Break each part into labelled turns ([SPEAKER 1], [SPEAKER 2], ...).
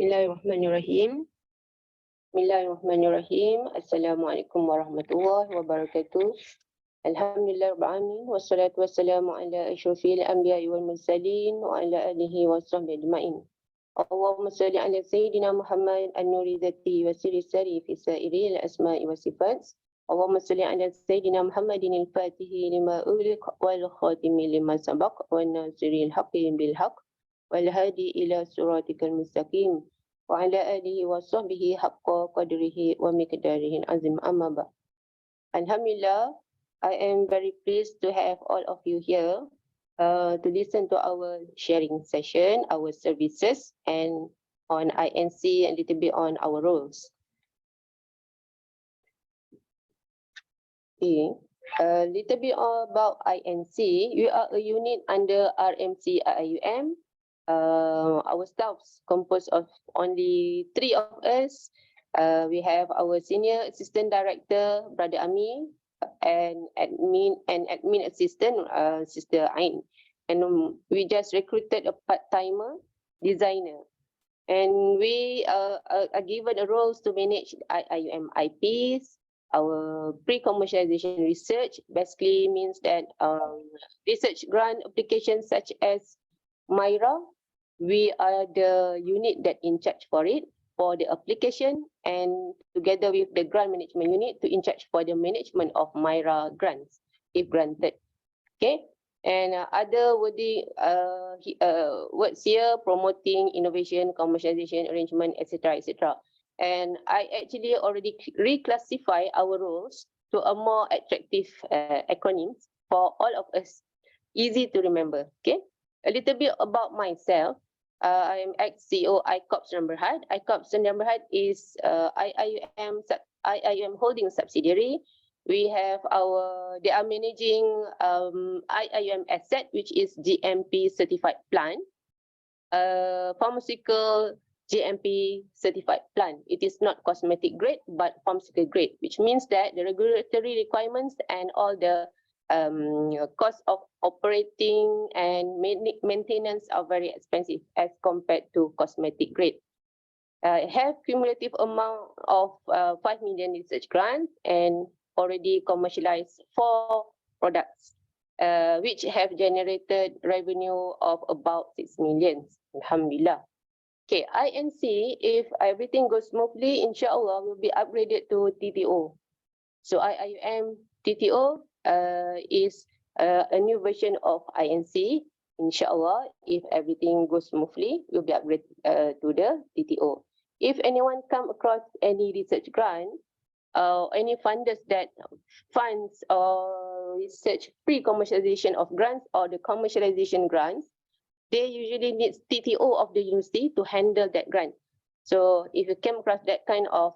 [SPEAKER 1] Bismillahirrahmanirrahim. Bismillahirrahmanirrahim. Assalamualaikum warahmatullahi wabarakatuh. Alhamdulillah rabbil alamin wassalatu wassalamu ala asyrafil anbiya'i wal mursalin wa ala alihi washabbihi ajmain. Allahumma shalli ala sayyidina Muhammad an-nuri dzati wa sirri sari fi sa'iri al-asma'i wa sifat. Allahumma shalli ala sayyidina Muhammadin al-fatihi lima ughliq wal khatimi lima sabaq wan nasiril haqqi bil haqq wal hadi ila siratikal mustaqim wa ala alihi wa sahbihi haqqa qadrihi wa miqdarihi azim, amma ba'. Alhamdulillah, I am very pleased to have all of you here to listen to our sharing session, our services, and on INC and a little bit on our roles. Okay. A little bit about INC. We are a unit under RMC IIUM. Our staffs composed of only 3 of us. We have our senior assistant director, Brother Ami, and admin assistant, Sister Ain. And we just recruited a part-timer designer. And we are given a roles to manage IIUM IPs. Our pre-commercialization research basically means that research grant applications such as Myra, we are the unit that in charge for it, for the application, and together with the grant management unit to in charge for the management of Myra grants, if granted. Okay, and other words here, promoting innovation, commercialization, arrangement, etc., etc. And I actually already reclassify our roles to a more attractive acronyms for all of us, easy to remember. Okay, a little bit about myself. I am ex-CEO ICOPS Berhad. ICOPS Berhad is IIUM holding subsidiary. We have they are managing IIUM asset, which is GMP certified plant, pharmaceutical GMP certified plant. It is not cosmetic grade, but pharmaceutical grade, which means that the regulatory requirements and all the cost of operating and maintenance are very expensive as compared to cosmetic grade. Have cumulative amount of 5 million research grants and already commercialized 4 products, which have generated revenue of about 6 million. Alhamdulillah. Okay, INC, if everything goes smoothly, inshallah, will be upgraded to TTO. So IIUM TTO is a new version of INC. Inshallah, if everything goes smoothly, we'll be upgraded to the TTO. If anyone come across any research grant, any funders that funds or research pre-commercialization of grants or the commercialization grants, they usually need TTO of the university to handle that grant. So if you came across that kind of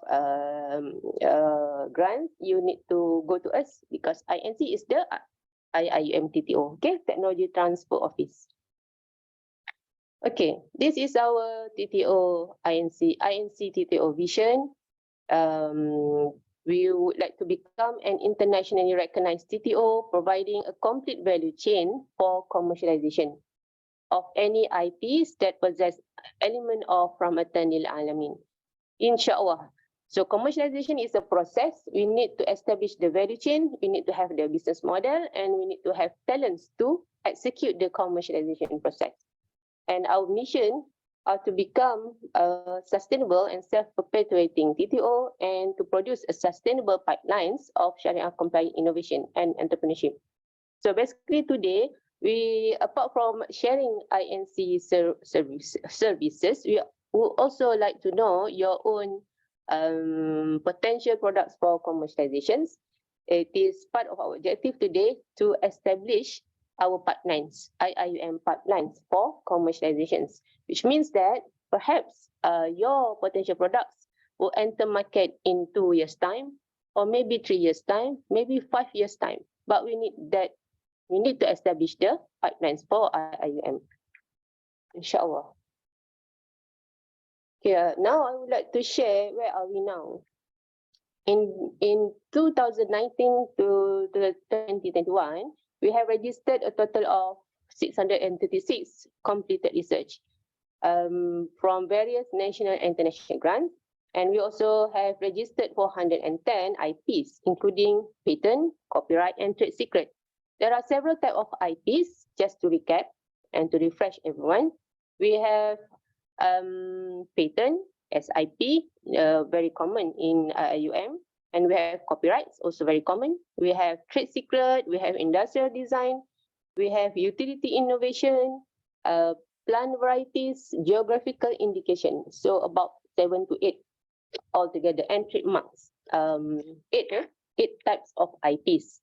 [SPEAKER 1] grant, you need to go to us because INC is the IIUM TTO, okay, Technology Transfer Office. Okay, this is our TTO INC TTO vision. We would like to become an internationally recognized TTO, providing a complete value chain for commercialization of any IPs that possess element of rahmatan lil alamin. Inshallah. So commercialization is a process. We need to establish the value chain, we need to have the business model, and we need to have talents to execute the commercialization process. And our mission are to become a sustainable and self-perpetuating TTO and to produce a sustainable pipelines of Sharia compliant innovation and entrepreneurship. So basically today, we, apart from sharing INC services, we would also like to know your own potential products for commercializations. It is part of our objective today to establish our pipelines, IIUM pipelines for commercializations, which means that perhaps your potential products will enter market in 2 years' time, or maybe 3 years' time, maybe 5 years' time. But we need to establish the pipelines for IIUM, inshallah. Okay, now I would like to share where are we now. In 2019 to 2021, we have registered a total of 636 completed research. from various national and international grants. And we also have registered 410 IPs, including patent, copyright, and trade secret. There are several types of IPs, just to recap and to refresh everyone. We have patent as IP, very common in IUM. And we have copyrights, also very common. We have trade secret, we have industrial design, we have utility innovation, plant varieties, geographical indication. So about 7 to 8 altogether, and trademarks. Eight types of IPs.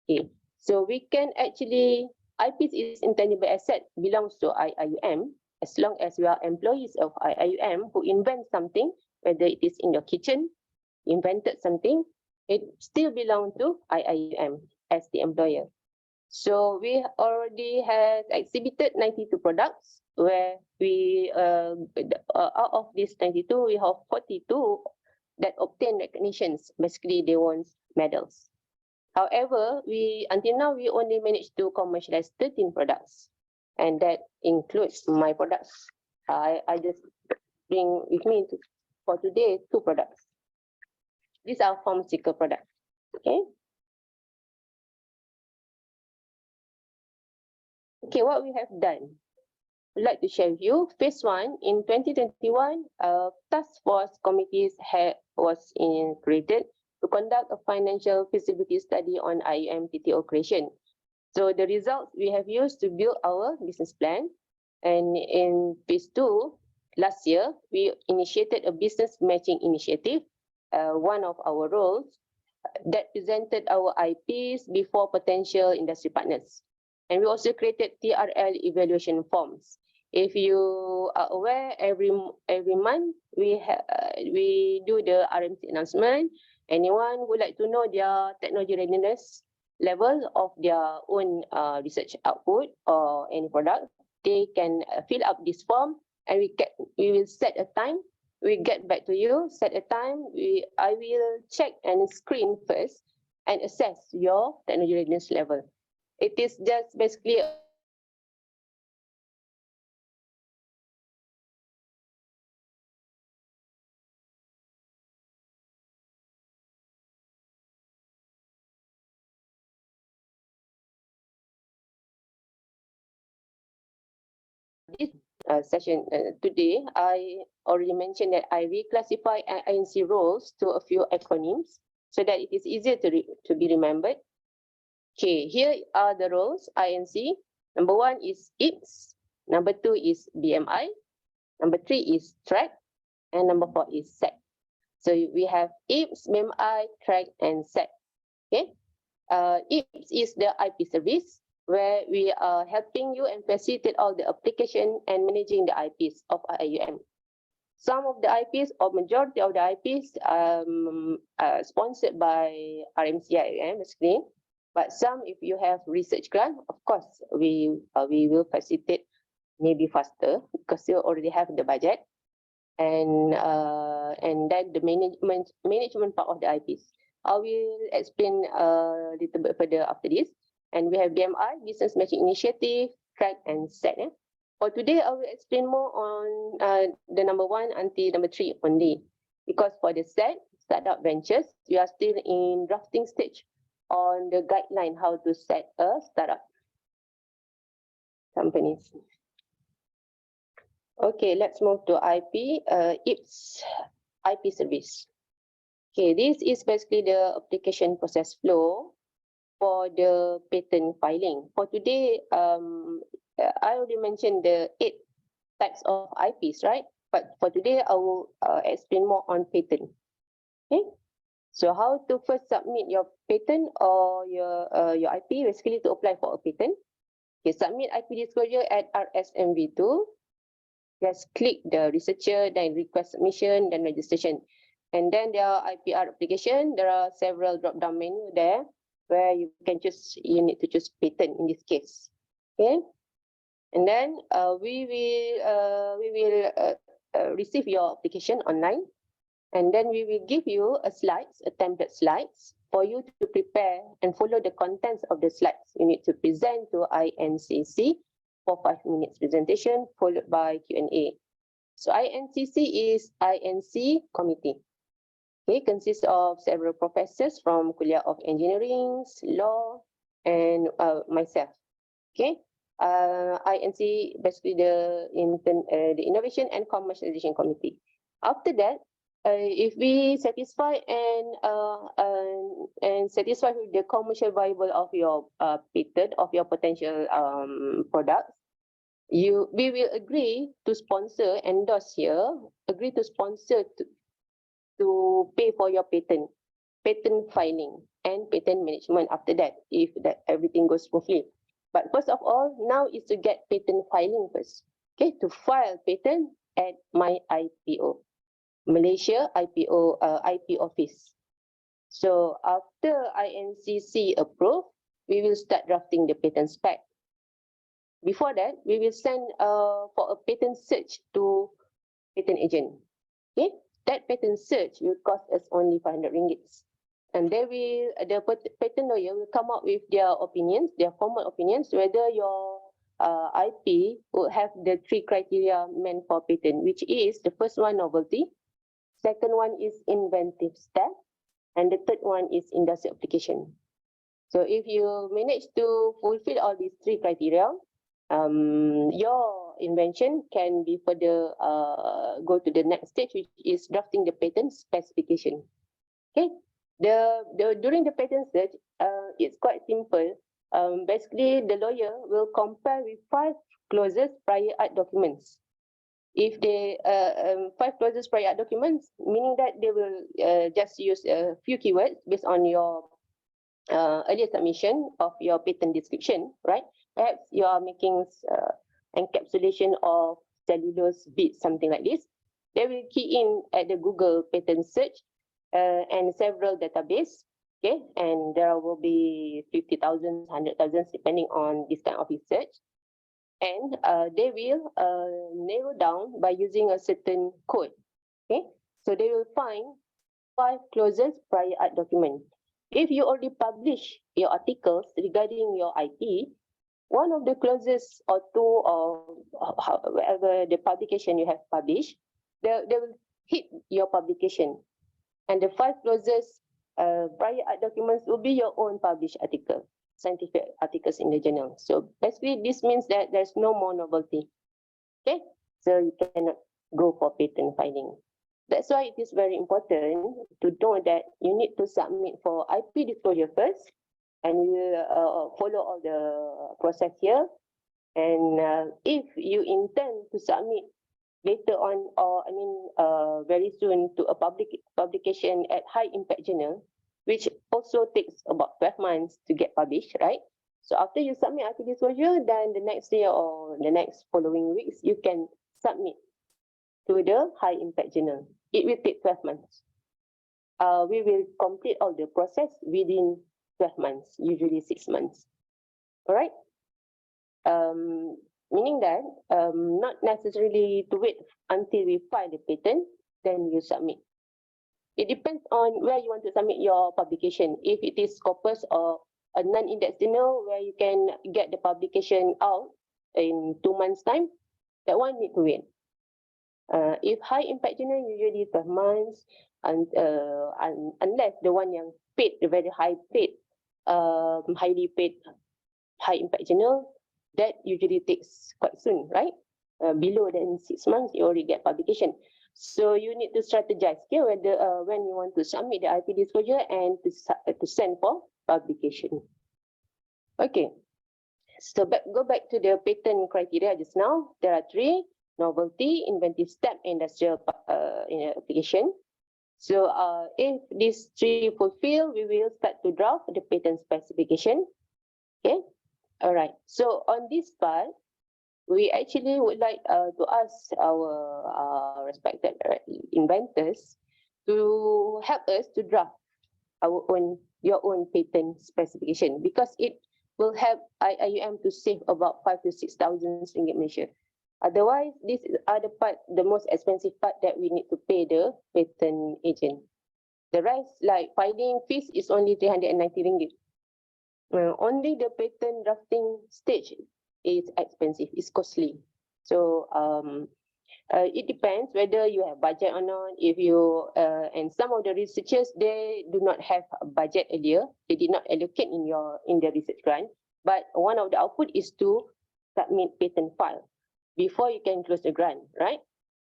[SPEAKER 1] Okay, so we can actually, IPs is intangible asset, belongs to IIUM, as long as we are employees of IIUM who invent something, whether it is in your kitchen, invented something, it still belongs to IIUM as the employer. So we already have exhibited 92 products, where we, out of these 92, we have 42 that obtain recognitions. Basically, they won medals. However, until now, we only managed to commercialize 13 products, and that includes my products. I just bring with me for today 2 products. These are pharmaceutical products. Okay. Okay, what we have done, I'd like to share with you. Phase 1 in 2021, task force committees was created to conduct a financial feasibility study on IUM TTO creation. So the results we have used to build our business plan. And in phase 2, last year, we initiated a business matching initiative, one of our roles, that presented our IPs before potential industry partners. And we also created TRL evaluation forms. If you are aware, every month we do the RMC announcement. Anyone who would like to know their technology readiness level of their own research output or any product, they can fill up this form, and we will set a time. We get back to you, set a time. I will check and screen first and assess your technology readiness level. It is just basically this session today. I already mentioned that I reclassify INC roles to a few acronyms so that it is easier to be remembered. Okay, here are the roles INC. Number 1 is IPS. Number 2 is BMI. Number 3 is track. And number 4 is SET. So we have IPS, BMI, track, and SET. Okay. IPS is the IP service, where we are helping you and facilitate all the application and managing the IPs of IUM. Some of the IPs, or majority of the IPs, are sponsored by RMC IIUM, basically. But some, if you have research grant, of course, we will facilitate maybe faster because you already have the budget, and then the management part of the IPs. I will explain a little bit further after this. And we have BMI, Business Matching Initiative, Track, and SET. For today, I will explain more on the number 1 until number 3 only. Because for the SET, Startup Ventures, we are still in drafting stage on the guideline how to set a startup companies. Okay, let's move to IP, IPS, IP service. Okay, this is basically the application process flow for the patent filing. For today, I already mentioned the 8 types of IPs, right? But for today, I will explain more on patent. Okay, so how to first submit your patent or your IP, basically to apply for a patent. Okay, submit IP disclosure at RSMV2. Just click the researcher, then request submission, then registration. And then there are IPR application. There are several drop-down menu there where you can choose, you need to choose patent in this case. Okay. And then we will receive your application online. And then we will give you a template slides for you to prepare and follow the contents of the slides. You need to present to INCC for 5 minutes presentation, followed by Q&A. So INCC is INC committee. Okay, consists of several professors from Kuliah of Engineering, Law, and myself. Okay, INC basically the Innovation and Commercialization Committee. After that, if we satisfy and satisfied with the commercial viable of your patent of your potential products, we will agree to sponsor, endorse here, agree to sponsor to pay for your patent filing and patent management after that, if that everything goes smoothly. But first of all, now is to get patent filing first. Okay, to file patent at my IPO, Malaysia IPO IP office. So after INCC approve, we will start drafting the patent spec. Before that, we will send for a patent search to patent agent. Okay, that patent search will cost us only 500 ringgit. And they will, the patent lawyer will come up with their opinions, their formal opinions, whether your IP would have the 3 criteria meant for patent, which is the first one, novelty, second one is inventive step, and the third one is industrial application. So if you manage to fulfill all these 3 criteria, your invention can be further go to the next stage, which is drafting the patent specification. Okay, during the patent search, it's quite simple. Basically, the lawyer will compare with 5 closest prior art documents. If they 5 closest prior art documents, meaning that they will just use a few keywords based on your earlier submission of your patent description, right? Perhaps you are making encapsulation of cellulose beads, something like this. They will key in at the Google patent search and several database. Okay, and there will be 50,000, 100,000, depending on this kind of research. And they will narrow down by using a certain code. Okay, so they will find 5 closest prior art documents. If you already publish your articles regarding your IP, one of the closest or 2 or whatever the publication you have published, they will hit your publication. And the 5 closest prior art documents will be your own published article, scientific articles in the journal. So basically, this means that there's no more novelty. Okay, so you cannot go for patent filing. That's why it is very important to know that you need to submit for IP disclosure first, and you will follow all the process here. And if you intend to submit later on, or very soon, to a publication at high impact journal, which also takes about 12 months to get published, right? So after you submit IP disclosure, then the next day or the next following weeks, you can submit to the high impact journal. It will take 12 months. We will complete all the process within 12 months, usually 6 months. All right? Meaning that not necessarily to wait until we file the patent, then you submit. It depends on where you want to submit your publication. If it is Scopus or a non-index journal where you can get the publication out in 2 months' time, that one need to wait. If high impact journal, usually 12 months, and unless the one yang paid, the very high paid, highly paid high impact journal, that usually takes quite soon, right? Below than 6 months, you already get publication. So you need to strategize, okay, whether when you want to submit the IP disclosure and to send for publication. Okay, so go back to the patent criteria just now. There are 3: novelty, inventive step, industrial application. So if these 3 fulfill, we will start to draft the patent specification. Okay, all right. So on this part, we actually would like to ask our respected inventors to help us to draft your own patent specification, because it will help IIUM to save about 5,000 to 6,000 ringgit Malaysia. Otherwise, this is the most expensive part that we need to pay the patent agent. The rest, like filing fees, is only 390 ringgit. Only the patent drafting stage is expensive, it's costly. So It depends whether you have budget or not. If you and some of the researchers, they do not have a budget earlier. They did not allocate in the research grant. But one of the output is to submit patent file before you can close the grant, right?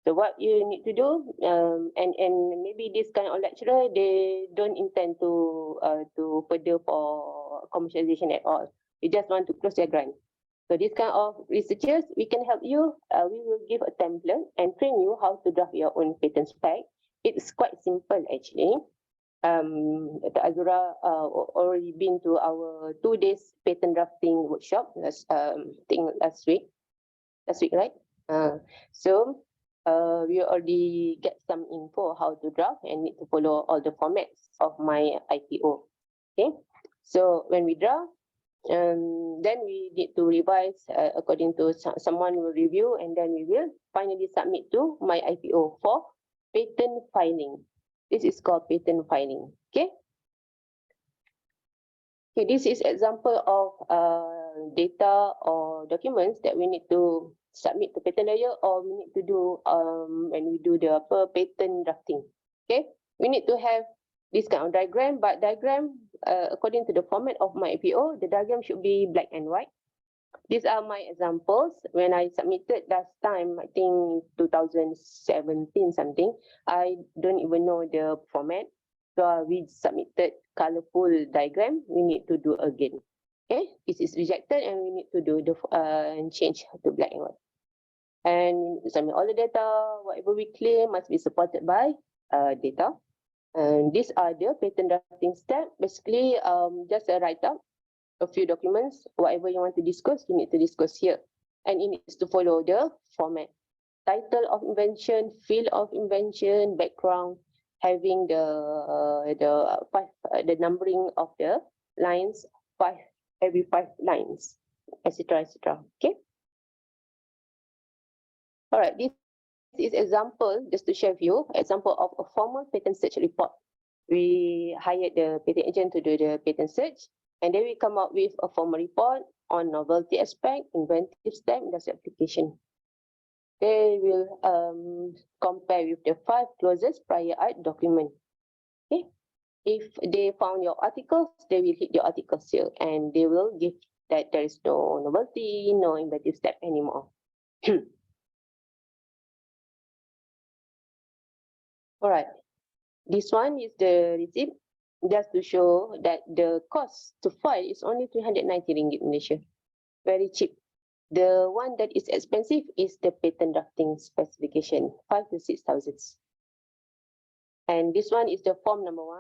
[SPEAKER 1] So what you need to do, and maybe this kind of lecturer, they don't intend to further for commercialization at all. They just want to close their grant. So this kind of researchers, we can help you. We will give a template and train you how to draft your own patent spec. It's quite simple actually. Dr. Azura already been to our 2 days patent drafting workshop last week, right? So we already get some info how to draft and need to follow all the formats of my IPO. Okay, so when we draft, then we need to revise according to someone will review, and then we will finally submit to my IPO for patent filing. This is called patent filing. Okay. Okay, this is example of data or documents that we need to submit to patent lawyer, or we need to do when we do the patent drafting. Okay, we need to have this kind of diagram, but diagram according to the format of my IPO, the diagram should be black and white. These are my examples when I submitted last time, I think 2017 something. I don't even know the format. So we submitted colorful diagram. We need to do again. Okay, this is rejected and we need to do the and change to black and white. And we need to submit all the data. Whatever we claim must be supported by data. And these are the patent drafting step. Basically, just a write-up, a few documents, whatever you want to discuss, you need to discuss here. And it needs to follow the format. Title of invention, field of invention, background, having the numbering of the lines, every 5 lines, etc., etc. Okay. All right. This is example, just to share with you, example of a formal patent search report. We hired the patent agent to do the patent search, and then we come up with a formal report on novelty aspect, inventive step, industrial application. They will compare with the 5 closest prior art document. Okay. If they found your articles, they will hit your articles here, and they will give that there is no novelty, no inventive step anymore. All right. This one is the receipt, just to show that the cost to file is only 390 ringgit Malaysia. Very cheap. The one that is expensive is the patent drafting specification, 5,000 to 6,000. And this one is the form number 1.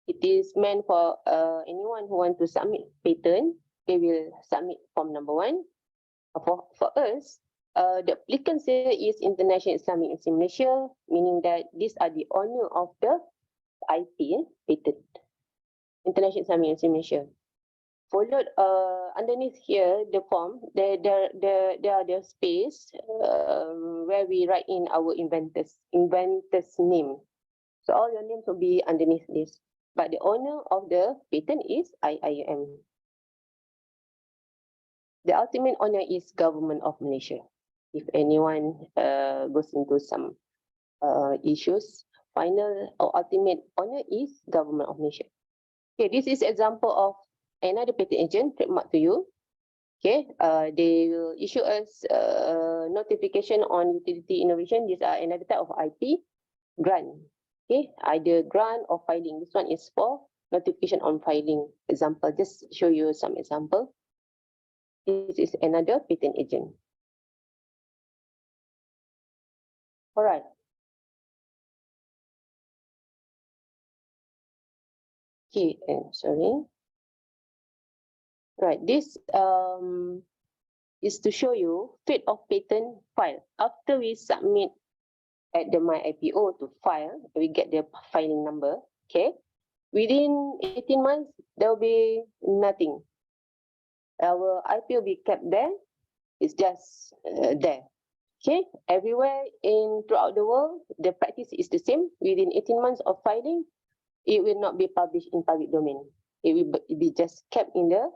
[SPEAKER 1] It is meant for anyone who want to submit patent. They will submit form number 1. For us, the applicants here is International Islamic Institute Malaysia, meaning that these are the owner of the IP, patent. International Islamic Institute Malaysia. Followed underneath here, the form, there are the space where we write in our inventor's name. So all your names will be underneath this. But the owner of the patent is IIUM. The ultimate owner is Government of Malaysia. If anyone goes into some issues, final or ultimate owner is Government of Malaysia. Okay, this is example of another patent agent trademark to you. Okay, they will issue us notification on utility innovation. These are another type of IP grant. Okay, either grant or filing. This one is for notification on filing. Example, just show you some example. This is another patent agent. All right. Okay, sorry. Right, this is to show you fate of patent file. After we submit at the My IPO to file, we get the filing number. Okay, within 18 months, there will be nothing. Our IP will be kept there. It's just there. Okay, everywhere throughout the world, the practice is the same. Within 18 months of filing, it will not be published in public domain. It will be just kept in the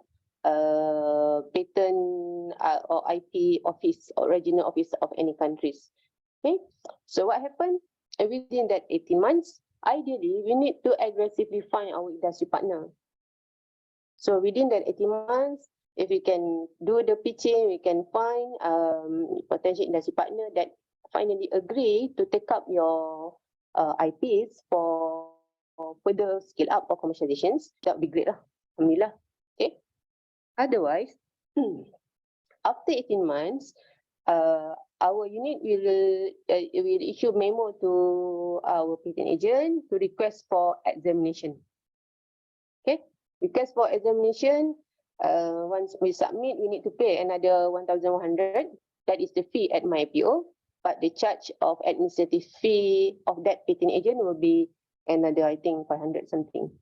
[SPEAKER 1] patent or IP office or regional office of any countries. Okay, so what happened? Within that 18 months, ideally, we need to aggressively find our industry partner. So within that 18 months, if we can do the pitching, we can find potential industry partner that finally agree to take up your IPs for further scale up or commercializations. That would be great lah. Alhamdulillah. Okay. Otherwise, after 18 months, our unit will issue memo to our patent agent to request for examination. Okay, request for examination. Once we submit, we need to pay another 1,100. That is the fee at my IPO. But the charge of administrative fee of that patent agent will be another, I think, 500 something.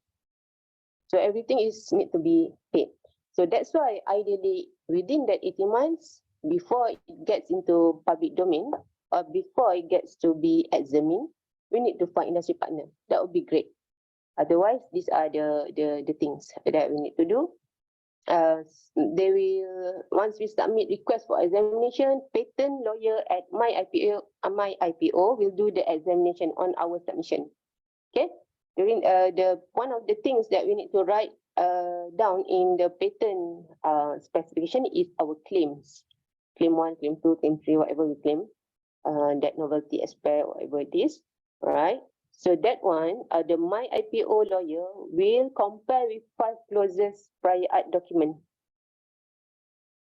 [SPEAKER 1] So everything is need to be paid. So that's why ideally within that 18 months, before it gets into public domain or before it gets to be examined, we need to find industry partner. That would be great. Otherwise, these are the things that we need to do. They will, once we submit request for examination, patent lawyer at my IPO will do the examination on our submission. Okay, during one of the things that we need to write down in the patent specification is our claims. Claim 1, claim 2, claim 3, whatever we claim, that novelty aspect, whatever it is, right? So that one, the my IPO lawyer will compare with 5 closest prior art document.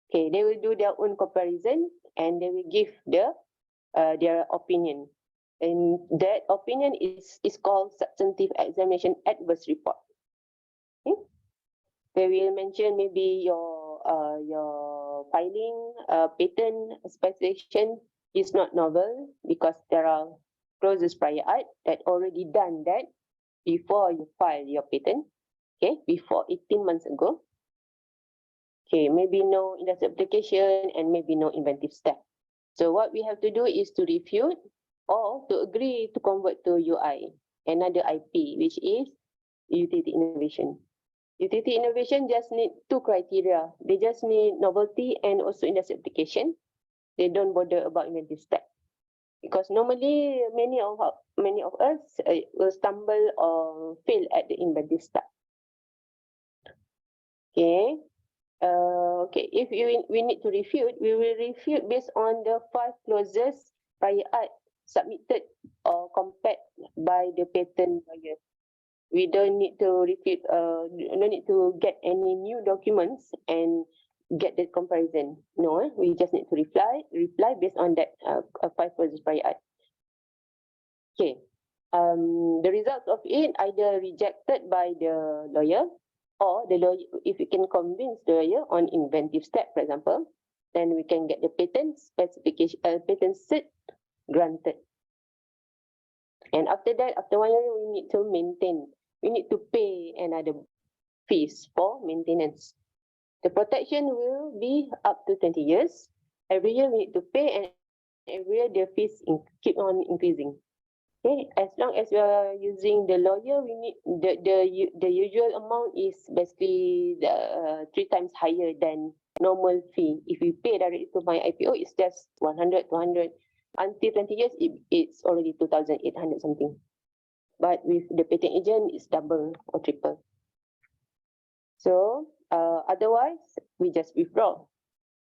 [SPEAKER 1] Okay, they will do their own comparison and they will give their opinion. And that opinion is called substantive examination adverse report. Okay? They will mention maybe your filing patent specification is not novel because there are closest prior art that already done that before you file your patent, okay, before 18 months ago. Okay, maybe no industry application and maybe no inventive step. So what we have to do is to refute or to agree to convert to UI, another IP, which is utility innovation. Utility innovation just need 2 criteria. They just need novelty and also industry application. They don't bother about inventive step. Because normally many of us will stumble or fail at the inventive step. Okay. Okay. If we need to refute, we will refute based on the 5 closest prior art submitted or compared by the patent lawyer. We don't need to refute. No need to get any new documents and get the comparison. No, we just need to reply based on that 5 closest prior art. Okay. The results of it either rejected by the lawyer or the lawyer, if we can convince the lawyer on inventive step, for example, then we can get the patent specification, patent cert granted. And after that, after 1 year, we need to maintain. We need to pay another fees for maintenance. The protection will be up to 20 years. Every year we need to pay, and every year the fees keep on increasing. Okay, as long as we are using the lawyer, we need the usual amount is basically 3 times higher than normal fee. If we pay directly to my IPO, it's just 100, 200. Until 20 years, it's already 2,800 something. But with the patent agent, it's double or triple. So otherwise, we just withdraw.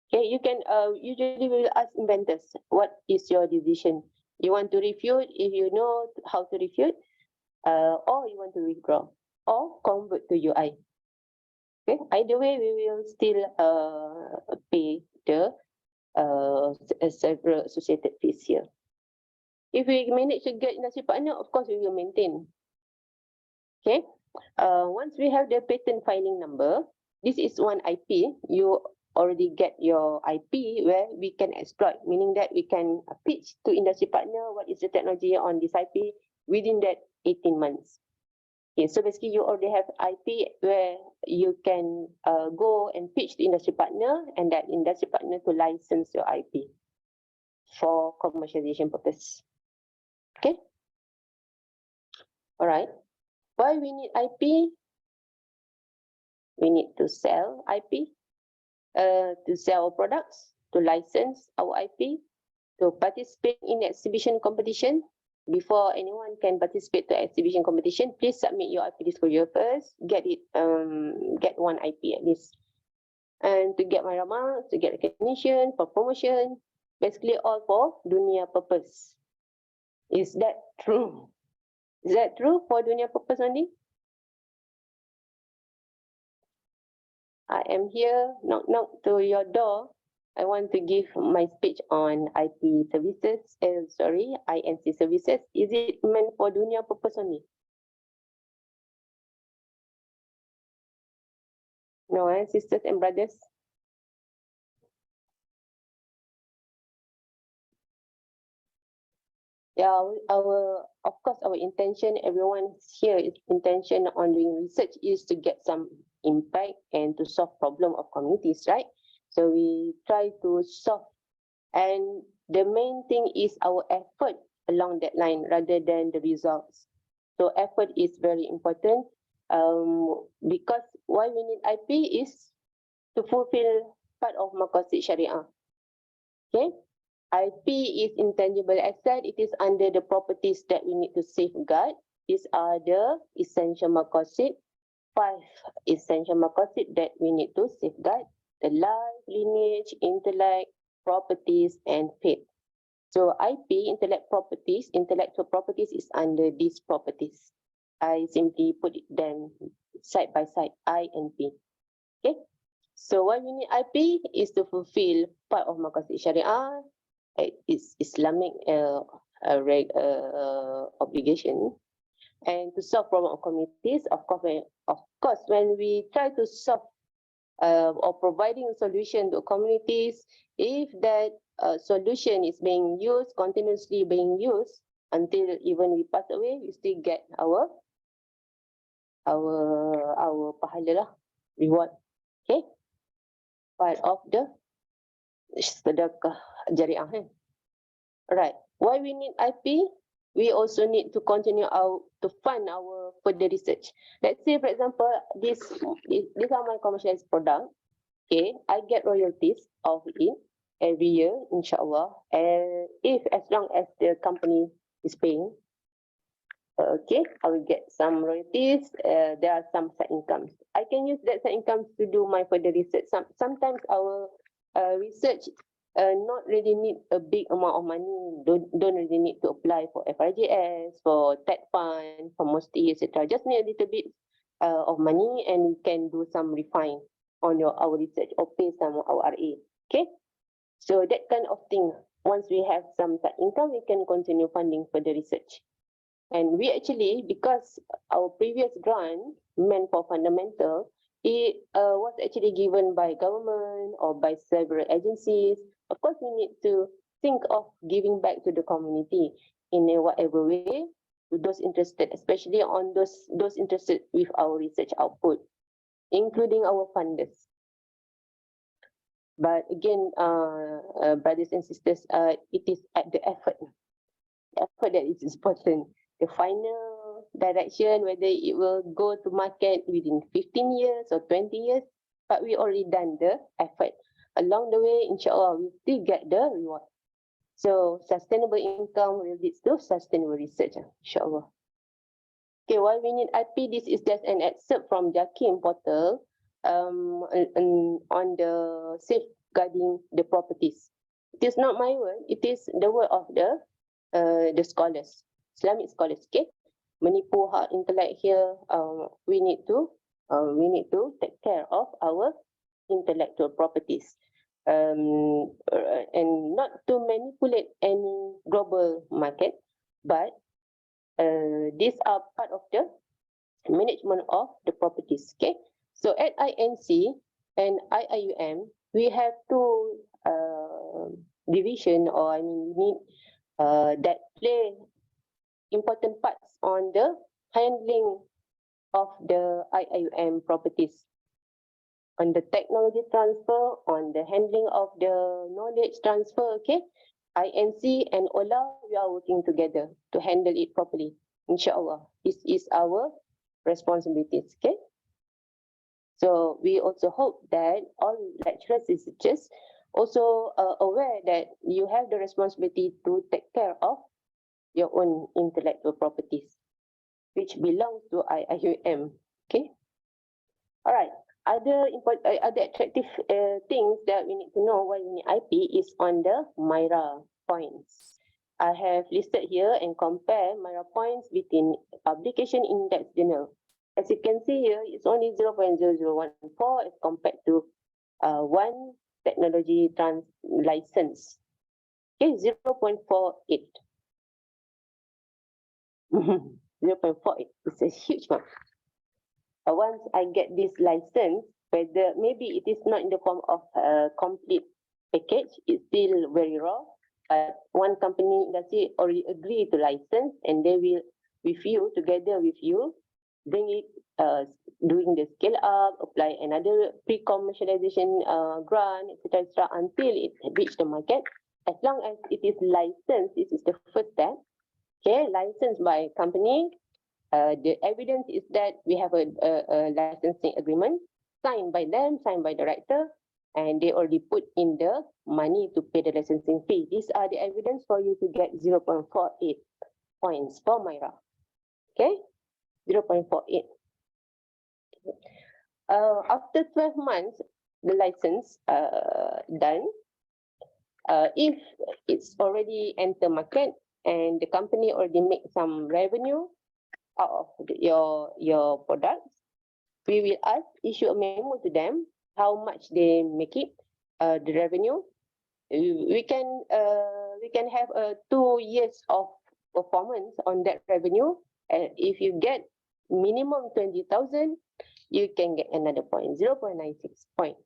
[SPEAKER 1] Okay, you can usually we will ask inventors, what is your decision? You want to refute if you know how to refute, or you want to withdraw, or convert to UI. Okay, either way, we will still pay the several associated fees here. If we manage to get industry partner, of course we will maintain. Okay, once we have the patent filing number, this is one IP. You already get your IP where we can exploit, meaning that we can pitch to industry partner what is the technology on this IP within that 18 months. Okay, so basically you already have IP where you can go and pitch to industry partner and that industry partner to license your IP for commercialization purpose. Okay. All right. Why we need IP? We need to sell IP, to sell our products, to license our IP, to participate in exhibition competition. Before anyone can participate to exhibition competition, please submit your IP disclosure first. Get one IP at least. And to get marama, to get recognition, for promotion, basically all for dunia purpose. Is that true? Is that true for dunia purpose only? I am here, knock knock to your door. I want to give my speech on IP services, INC services. Is it meant for dunia purpose only? No, sisters and brothers? Yeah, of course, our intention, everyone here is intention on doing research is to get some impact and to solve problem of communities, right? So we try to solve, and the main thing is our effort along that line rather than the results. So effort is very important, because why we need IP is to fulfill part of maqasid syariah. Okay, IP is intangible asset. It is under the properties that we need to safeguard. These are the essential maqasid, 5 essential maqasid that we need to safeguard: the life, lineage, intellect, properties, and faith. So IP, intellectual properties is under these properties. I simply put them side by side, I and P. Okay. So why we need IP is to fulfill part of maqasid syariah. It's Islamic obligation, and to solve problem of communities. Of course, when we try to solve or providing a solution to communities, if that solution is being used, continuously being used until even we pass away, we still get our pahala lah, reward. Okay, part of the sedekah jariah. Right. Why we need IP? We also need to continue to fund our further research. Let's say, for example, these are my commercialized product. Okay, I get royalties of it every year, inshallah. And as long as the company is paying, okay, I will get some royalties. There are some side incomes. I can use that side incomes to do my further research. Sometimes our research not really need a big amount of money. Don't really need to apply for FRJS, for TED fund, for MOSTI, etc. Just need a little bit of money, and we can do some refine on our research or pay some of our RA. Okay, so that kind of thing. Once we have some side income, we can continue funding for the research. And we actually, because our previous grant meant for fundamental, it was actually given by government or by several agencies. Of course, we need to think of giving back to the community in a whatever way to those interested, especially on those interested with our research output, including our funders. But again, brothers and sisters, it is at the effort that is important. The final direction, whether it will go to market within 15 years or 20 years, but we already done the effort. Along the way, inshallah, we still get the reward. So sustainable income will lead to sustainable research, inshallah. Okay, why we need IP? This is just an excerpt from Jakim portal on the safeguarding the properties. It is not my word, it is the word of the scholars, Islamic scholars. Okay, menipu hak intellect here. We need to take care of our intellectual properties, and not to manipulate any global market, but these are part of the management of the properties. Okay, so at INC and IIUM, we have two division, or need that play important parts on the handling of the IIUM properties, on the technology transfer, on the handling of the knowledge transfer. Okay, INC and OLA, we are working together to handle it properly. Inshallah, this is our responsibilities. Okay, so we also hope that all lecturers and teachers also aware that you have the responsibility to take care of your own intellectual properties, which belongs to IIUM. Okay. All right. Other attractive things that we need to know why we need IP is on the MIRA points. I have listed here and compare MIRA points between publication index journal. As you can see here, it's only 0.0014 as compared to one technology license. Okay, 0.48. 0.48 is a huge one. Once I get this license, whether maybe it is not in the form of a complete package, it's still very raw. But one company industry already agree to license, and they will, with you, together with you, bring it, doing the scale up, apply another pre-commercialization grant, etc., until it reach the market. As long as it is licensed, this is the first step. Okay, licensed by company. The evidence is that we have a licensing agreement signed by them, signed by the director, and they already put in the money to pay the licensing fee. These are the evidence for you to get 0.48 points for MIRA. Okay, 0.48. After 12 months, the license done. If it's already enter market and the company already make some revenue out of your products, we will issue a memo to them how much they make it, the revenue. We can have 2 years of performance on that revenue, and if you get minimum 20,000, you can get another point, 0.96 point.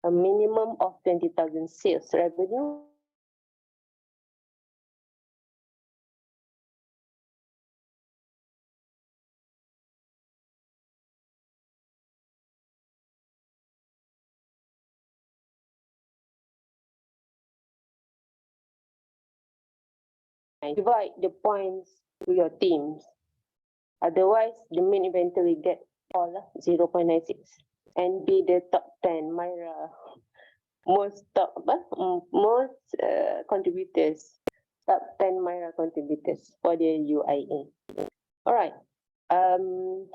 [SPEAKER 1] A minimum of 20,000 sales revenue. Divide the points to your teams. Otherwise, the main eventer will get all 0.96 and be the top 10 MIRA most contributors, top 10 MIRA contributors for the UIA. All right.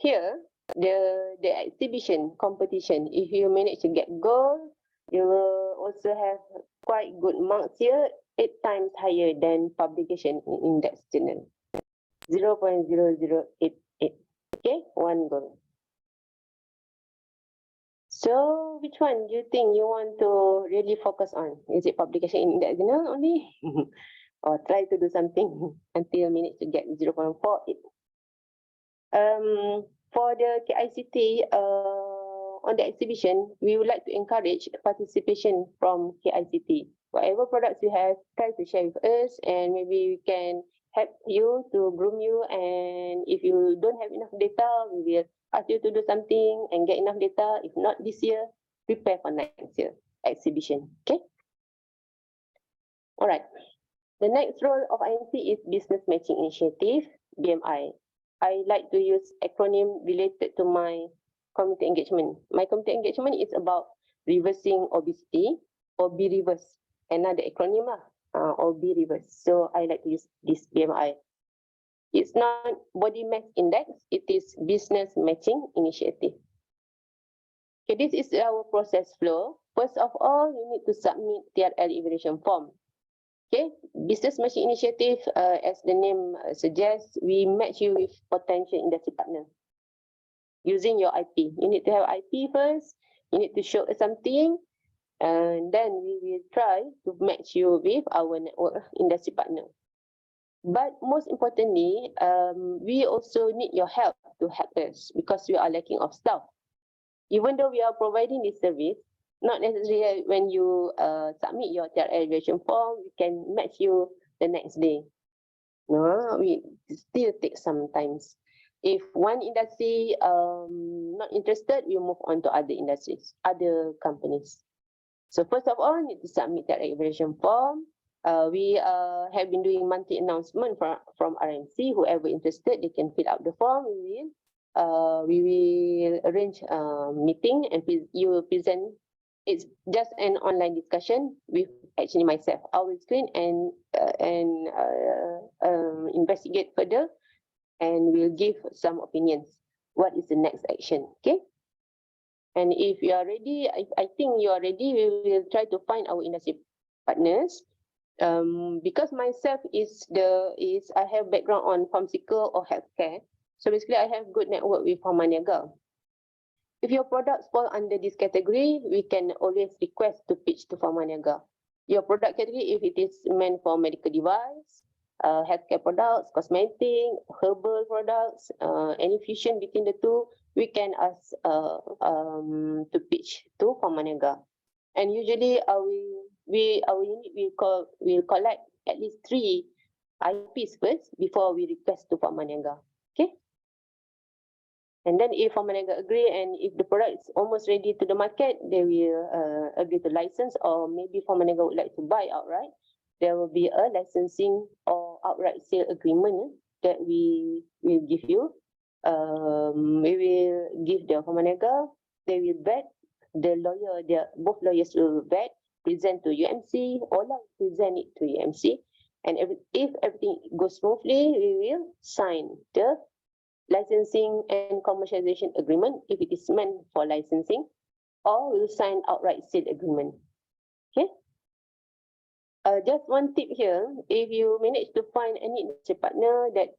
[SPEAKER 1] Here the exhibition competition. If you manage to get gold, you will also have quite good marks here, 8 times higher than publication in index journal. 0.0088. Okay, 1 gold. So which one do you think you want to really focus on? Is it publication in index journal only? Or try to do something until manage to get 0.48? For the KICT, on the exhibition, we would like to encourage participation from KICT. Whatever products you have, try to share with us, and maybe we can help you to groom you. And if you don't have enough data, we will ask you to do something and get enough data. If not this year, prepare for next year exhibition. Okay. All right. The next role of IMC is Business Matching Initiative, BMI. I like to use acronym related to my community engagement. My community engagement is about reversing obesity, or be reverse, another acronym or be reverse. So I like to use this BMI. It's not body mass index, it is business matching initiative. Okay, this is our process flow. First of all, you need to submit TRL evaluation form. Okay, business matching initiative, as the name suggests, we match you with potential industry partner using your IP. You need to have IP first. You need to show us something, and then we will try to match you with our network industry partner. But most importantly, we also need your help to help us, because we are lacking of staff. Even though we are providing this service, not necessarily when you submit your TRL evaluation form, we can match you the next day. No, we still take some times. If one industry not interested, we move on to other industries, other companies. So first of all, need to submit that evaluation form. We have been doing monthly announcement from RMC. Whoever interested, they can fill out the form. We will arrange a meeting, and you will present It's just an online discussion with actually myself. I will screen and investigate further, and we'll give some opinions. What is the next action? Okay. And if you are ready, I think you are ready, we will try to find our industry partners. Because myself I have background on pharmaceutical or healthcare. So basically I have good network with Pharmaniaga. If your products fall under this category, we can always request to pitch to Pharmaniaga. Your product category, if it is meant for medical device, healthcare products, cosmetic, herbal products, any fusion between the two, we can ask to pitch to Pharmaniaga. And usually our unit will collect at least 3 IPs first before we request to Pharmaniaga. Okay. And then if Pharmaniaga agree, and if the product is almost ready to the market, they will agree to license, or maybe Pharmaniaga would like to buy outright. There will be a licensing or outright sale agreement that we will give you. We will give the Pharmaniaga, they will vet, both lawyers will vet, present to UMC, or present it to UMC. And if everything goes smoothly, we will sign the licensing and commercialization agreement if it is meant for licensing, or we'll sign outright sale agreement. Okay. Just one tip here: if you manage to find any industry partner that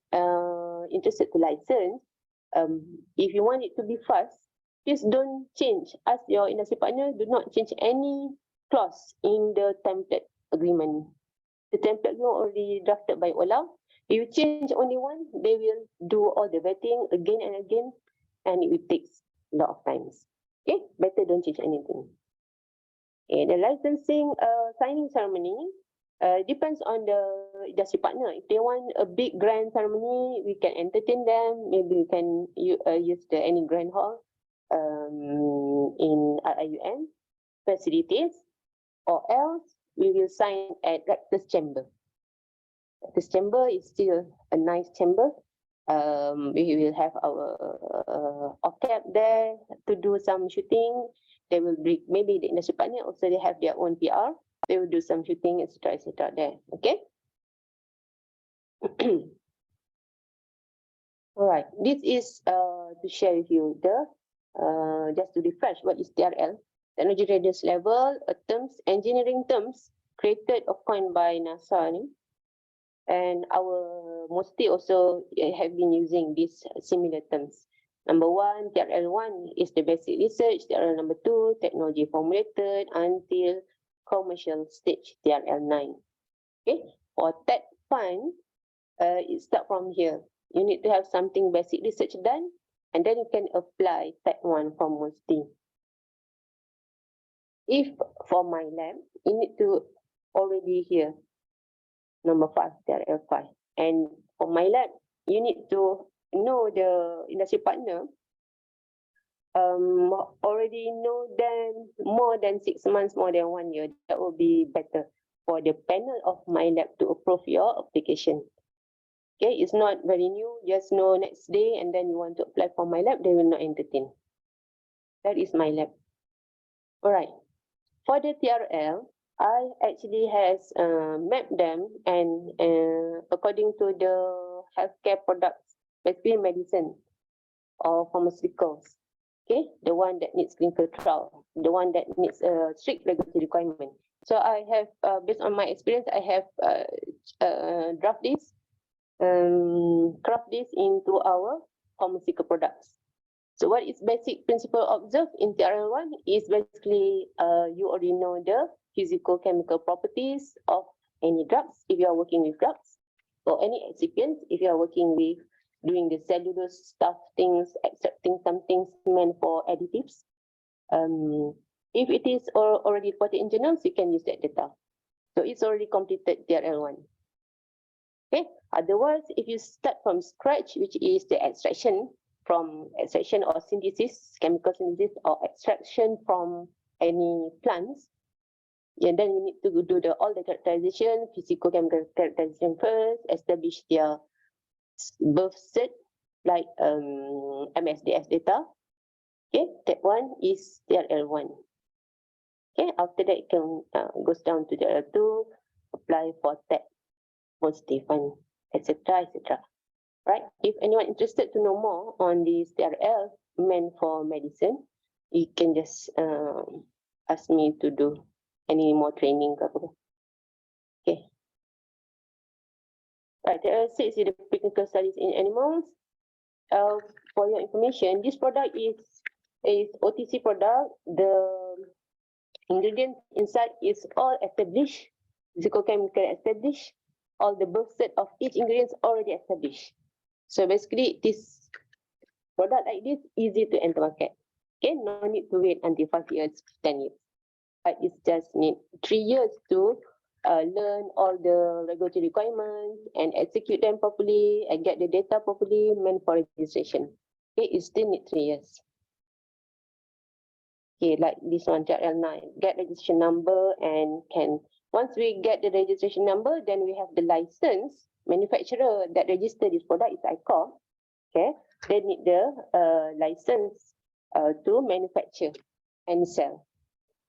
[SPEAKER 1] interested to license, if you want it to be fast, please don't change. Ask your industry partner, do not change any clause in the template agreement. The template already drafted by Olaf. If you change only one, they will do all the vetting again and again, and it will take a lot of times. Okay, better don't change anything. Okay, the licensing signing ceremony depends on the industry partner. If they want a big grand ceremony, we can entertain them. Maybe we can use any grand hall in IIUM facilities, or else we will sign at Rector's Chamber. This chamber is still a nice chamber. We will have our off-cap there to do some shooting. They will bring, maybe the industry partner also, they have their own PR. They will do some shooting, etc., there. Okay. All right. This is to share with you the just to refresh what is TRL, technology readiness level, engineering terms created or coined by NASA. And our mostly also have been using these similar terms. Number 1, TRL1 is the basic research. TRL number 2, technology formulated until commercial stage, TRL9. Okay, for Tech Fund, it start from here. You need to have something basic research done, and then you can apply Tech 1 for mostly. If for my lab, you need to already here. Number 5, TRL5. And for my lab, you need to know the industry partner, already know them more than 6 months, more than 1 year. That will be better for the panel of my lab to approve your application. Okay, it's not very new, just know next day, and then you want to apply for my lab, they will not entertain. That is my lab. All right. For the TRL, I actually has mapped them, and according to the healthcare products, basically medicine or pharmaceuticals. Okay, the one that needs clinical trial, the one that needs a strict regulatory requirement. So I have, based on my experience, I have craft this into our pharmaceutical products. So what is basic principle observed in TRL1 is basically you already know the physical chemical properties of any drugs if you are working with drugs, or any excipients if you are working with doing the cellulose stuff things, extracting some things meant for additives. If it is already reported in journals, you can use that data. So it's already completed TRL1. Okay. Otherwise, if you start from scratch, which is the extraction or synthesis, chemical synthesis or extraction from any plants, and then you need to do all the characterization, physical chemical characterization first, establish their birth cert, like MSDS data. Okay, that one is TRL1. Okay, after that it can goes down to the L2, apply for TAP, Positive Fund, etc., etc. Right? If anyone interested to know more on this TRL meant for medicine, you can just ask me to do any more training. Okay. Right, TRL6 is the preclinical studies in animals. For your information, this product is OTC product. The ingredients inside is all established, physicochemical established. All the birth set of each ingredient already established. So basically, this product like this easy to enter market. Okay, no need to wait until 5 years, 10 years. But it's just need 3 years to learn all the regulatory requirements and execute them properly and get the data properly meant for registration. Okay, it still need 3 years. Okay, like this one, JRL9, get registration number and can, once we get the registration number, then we have the license. Manufacturer that registered this product is ICOR. Okay, they need the license to manufacture and sell.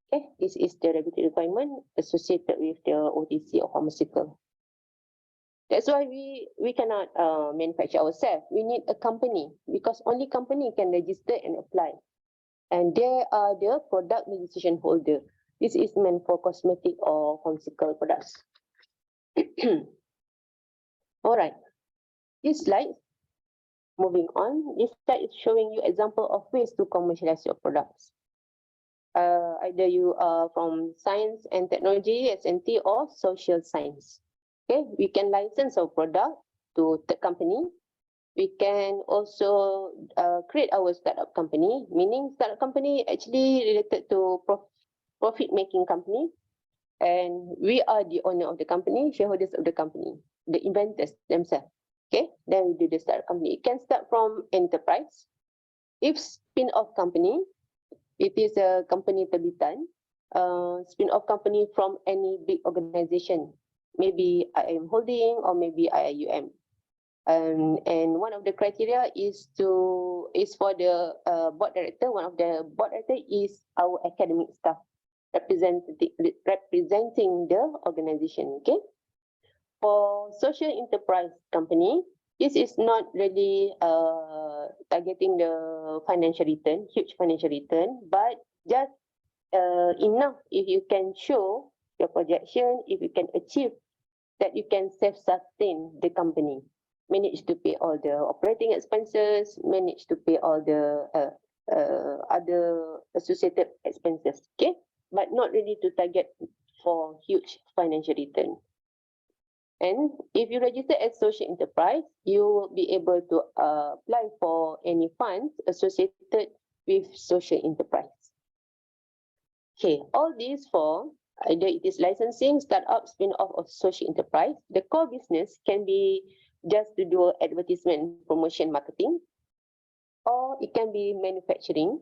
[SPEAKER 1] Okay, this is the regulatory requirement associated with the OTC or pharmaceutical. That's why we cannot manufacture ourselves. We need a company because only company can register and apply. And they are the product registration holder. This is meant for cosmetic or pharmaceutical products. All right, this slide, moving on, this slide is showing you example of ways to commercialize your products. Either you are from science and technology, S&T, or social science. Okay, we can license our product to the company. We can also create our startup company, meaning startup company actually related to profit-making company. And we are the owner of the company, shareholders of the company, the inventors themselves. Okay, then we do the startup company. It can start from enterprise. If spin-off company, it is a company terbitan, spin-off company from any big organization, maybe IIM Holding or maybe IIUM. And one of the criteria is for the board director. One of the board director is our academic staff representing the organization. Okay. For social enterprise company, this is not really targeting the financial return, huge financial return, but just enough if you can show your projection, if you can achieve that you can self-sustain the company. Manage to pay all the operating expenses, manage to pay all the other associated expenses, okay? But not really to target for huge financial return. And if you register as social enterprise, you will be able to apply for any funds associated with social enterprise. Okay, all these for either it is licensing, startup, spin-off, or social enterprise. The core business can be just to do advertisement, promotion, marketing, or it can be manufacturing,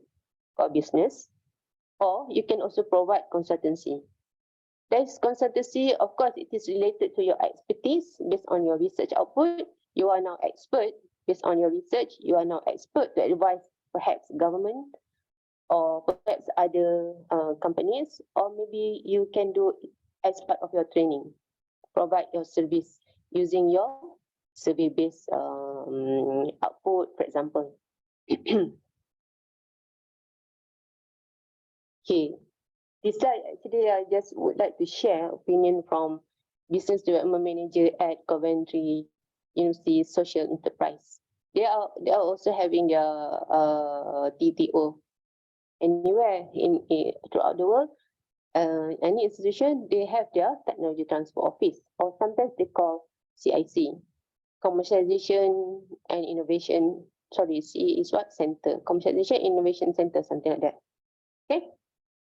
[SPEAKER 1] core business, or you can also provide consultancy. There's consultancy, of course, it is related to your expertise based on your research output. You are now expert based on your research. You are now expert to advise perhaps government or perhaps other companies, or maybe you can do it as part of your training, provide your service using your survey-based output, for example. Okay, this slide actually I just would like to share opinion from business development manager at Coventry University Social Enterprise. They are also having their TTO anywhere in throughout the world. Any institution, they have their technology transfer office, or sometimes they call CIC, commercialization and innovation. Sorry, C is what? Center, commercialization innovation center, something like that. Okay.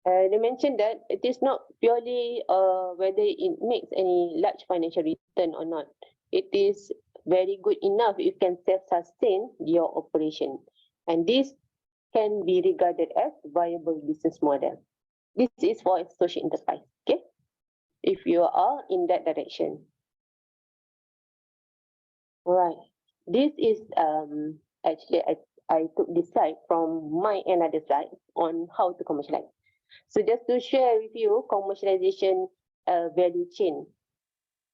[SPEAKER 1] They mentioned that it is not purely whether it makes any large financial return or not. It is very good enough if you can self-sustain your operation, and this can be regarded as viable business model. This is for social enterprise. Okay, if you are in that direction. All right. This is actually I took this slide from my another slide on how to commercialize. So just to share with you commercialization value chain.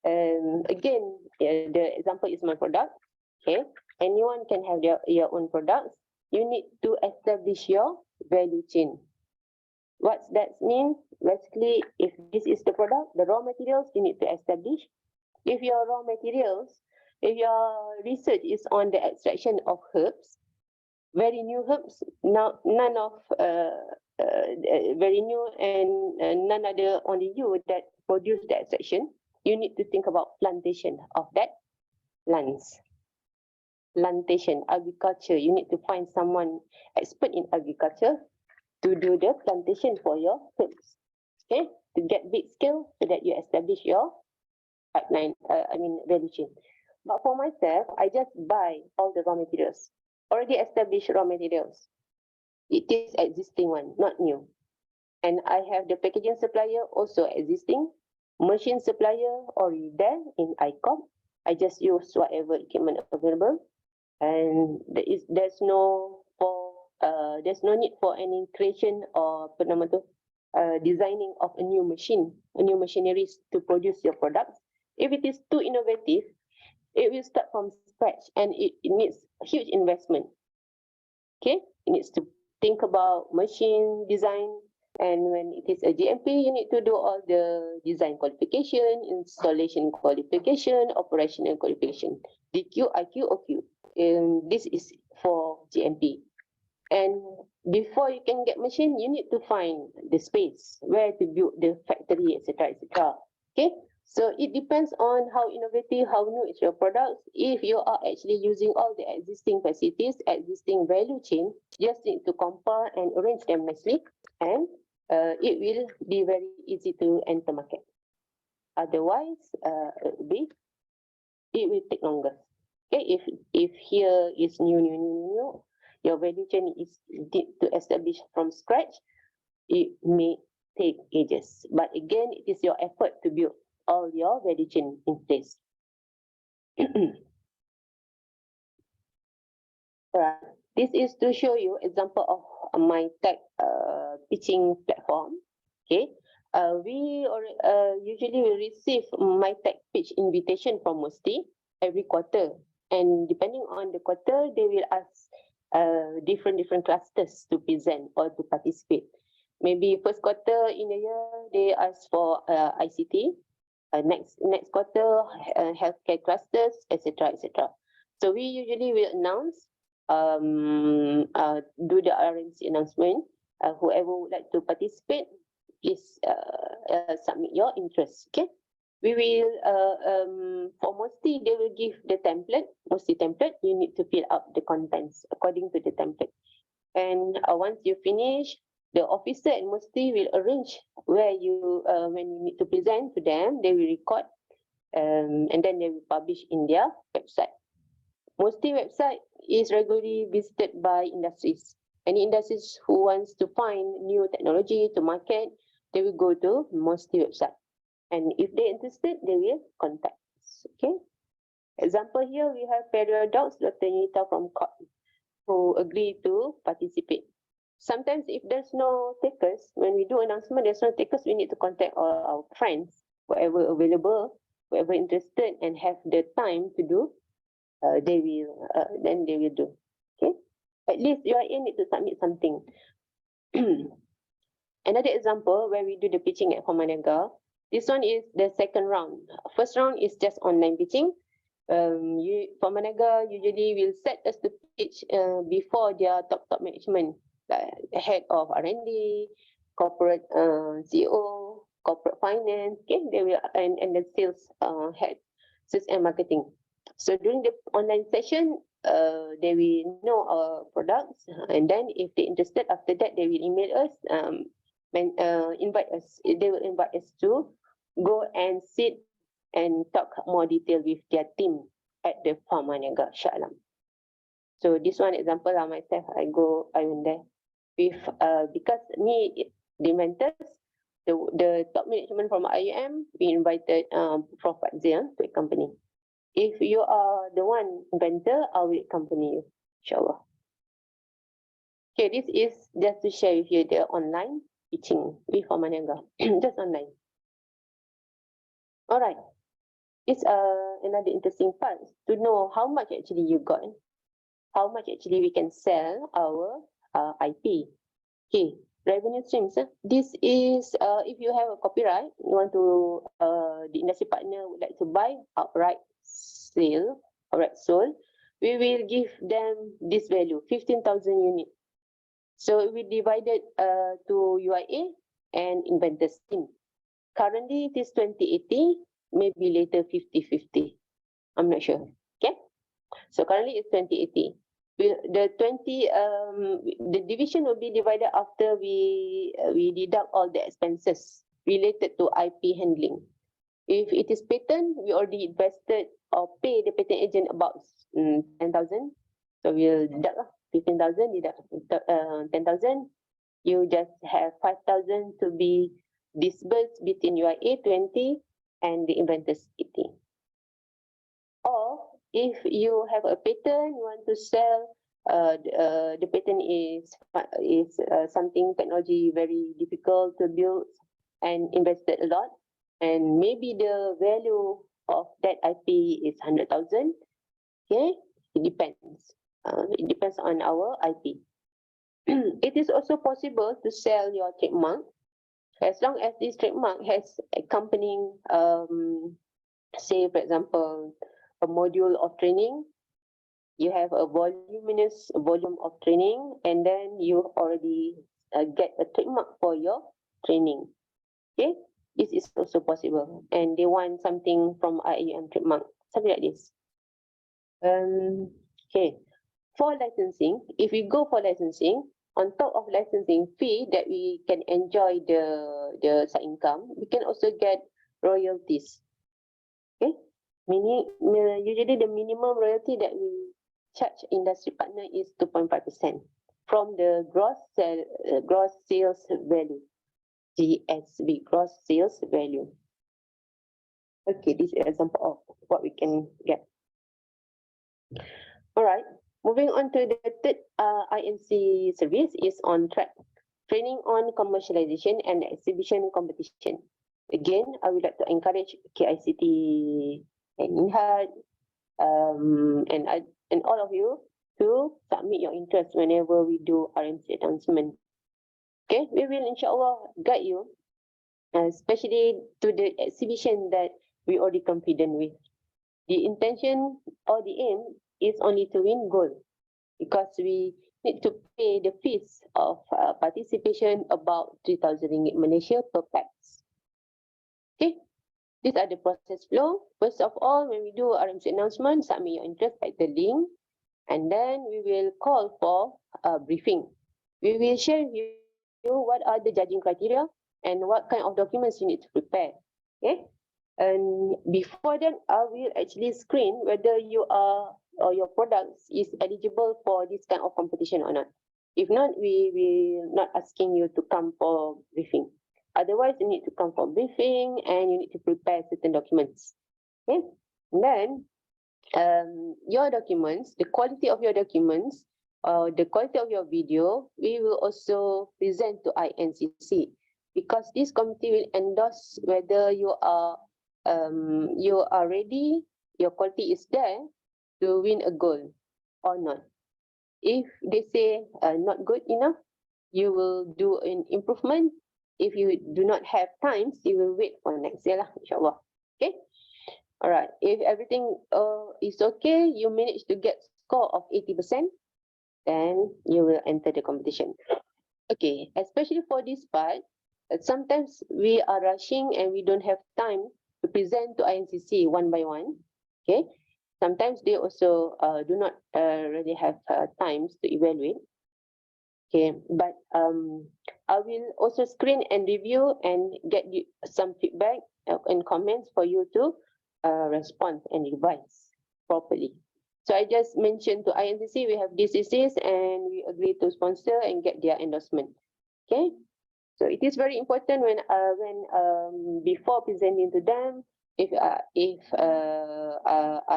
[SPEAKER 1] Again, the example is my product. Okay, anyone can have your own products. You need to establish your value chain. What that means, basically, if this is the product, the raw materials you need to establish. If your raw materials, if your research is on the extraction of herbs, very new herbs, now none of very new and none other only you that produce the extraction. You need to think about plantation of that plants. Plantation, agriculture. You need to find someone expert in agriculture to do the plantation for your herbs. Okay, to get big scale so that you establish your pipeline. Value chain. But for myself, I just buy all the raw materials, already established raw materials. It is existing one, not new. And I have the packaging supplier also existing, machine supplier already there in ICOM. I just use whatever equipment available, and there's no need for any creation or designing of a new machineries to produce your products. If it is too innovative, it will start from scratch and it needs huge investment. Okay, it needs to think about machine design, and when it is a GMP, you need to do all the design qualification, installation qualification, operational qualification, DQ, IQ, OQ. This is for GMP. And before you can get machine, you need to find the space where to build the factory, etc., etc. Okay, so it depends on how innovative, how new is your product. If you are actually using all the existing facilities, existing value chain, just need to compile and arrange them nicely, and it will be very easy to enter market. Otherwise, it will take longer. Okay, if here is new, your value chain is to establish from scratch, it may take ages. But again, it is your effort to build all your value chain in place. Right. This is to show you example of my tech pitching platform. Okay. We usually will receive my tech pitch invitation from Musti every quarter, and depending on the quarter, they will ask different clusters to present or to participate. Maybe first quarter in a year they ask for ICT. Next quarter healthcare clusters, etc., etc. So we usually will announce, do the RMC announcement. Whoever would like to participate, please submit your interest. Okay. We will for Musti, they will give the template, Musti template. You need to fill out the contents according to the template. And once you finish, the officer at Musti will arrange where you when you need to present to them. They will record, and then they will publish in their website. Musti website is regularly visited by industries. Any industries who wants to find new technology to market, they will go to Musti website. And if they're interested, they will contact us. Okay. Example here, we have Paradox, Dr. Nita from COP, who agreed to participate. Sometimes if there's no takers, when we do announcement, there's no takers, we need to contact all our friends, whoever available, whoever interested and have the time to do, they will do. Okay. At least you are in need to submit something. Another example where we do the pitching at Formanega. This one is the second round. First round is just online pitching. Formanega usually will set us the pitch before their top management, like head of R&D, corporate CEO, corporate finance. Okay, they will and the sales head, sales and marketing. So during the online session, they will know our products, and then if they're interested, after that they will email us, invite us. They will invite us to go and sit and talk more detail with their team at the Formanega Shah Alam. So this one example of myself, I went there with because me, the inventors, the top management from IUM, we invited Prof. Fadzil to accompany. If you are the one inventor, I will accompany you, inshallah. Okay, this is just to share with you the online. teaching with Omaniaga, just online. All right. It's another interesting part to know how much actually you got, how much actually we can sell our IP. Okay, revenue streams. This is if you have a copyright, you want to the industry partner would like to buy outright sold, we will give them this value, 15,000 units. So we divided to UIA and inventors team. Currently it is 20/80, maybe later 50/50. I'm not sure. Okay. So currently it's 20/80. The division will be divided after we deduct all the expenses related to IP handling. If it is patent, we already invested or pay the patent agent about 10,000. So we'll deduct 15,000, deduct 10,000. You just have 5,000 to be disbursed between UIA 20 and the inventors 80. Or if you have a patent, you want to sell, the patent is something technology very difficult to build and invested a lot, and maybe the value of that IP is 100,000. Okay, it depends. It depends on our IP. It is also possible to sell your trademark as long as this trademark has accompanying, say for example, a module of training. You have a voluminous volume of training, and then you already get a trademark for your training. Okay, this is also possible, and they want something from IIUM trademark, something like this. Okay, for licensing, if we go for licensing, on top of licensing fee that we can enjoy the side income, we can also get royalties. Okay, usually the minimum royalty that we charge industry partner is 2.5% from the gross sales value, GSV, gross sales value. Okay, this is an example of what we can get. All right, moving on to the third IMC service is on track. Training on commercialization and exhibition competition. Again, I would like to encourage KICT and INHAD and all of you to submit your interest whenever we do RMC announcement. Okay, we will inshallah guide you, especially to the exhibition that we already confident with. The intention or the aim is only to win gold, because we need to pay the fees of participation, about 3,000 ringgit Malaysia per pax. Okay, these are the process flow. First of all, when we do RMC announcement, submit your interest at the link, and then we will call for a briefing. We will share with you what are the judging criteria and what kind of documents you need to prepare. Okay, and before that, I will actually screen whether you are or your products is eligible for this kind of competition or not. If not, we will not asking you to come for briefing. Otherwise, you need to come for briefing and you need to prepare certain documents. Okay, and then your documents, the quality of your documents, the quality of your video, we will also present to INCC, because this committee will endorse whether you are ready, your quality is there to win a gold or not. If they say not good enough, you will do an improvement. If you do not have time, you will wait for next year lah, inshallah. Okay. All right. If everything is okay, you manage to get score of 80%, then you will enter the competition. Okay. Especially for this part, sometimes we are rushing and we don't have time to present to INCC one by one. Okay. Sometimes they also do not really have times to evaluate. Okay, but I will also screen and review and get you some feedback and comments for you to respond and revise properly. So I just mentioned to INCC we have DCCs and we agree to sponsor and get their endorsement. Okay, so it is very important when before presenting to them, if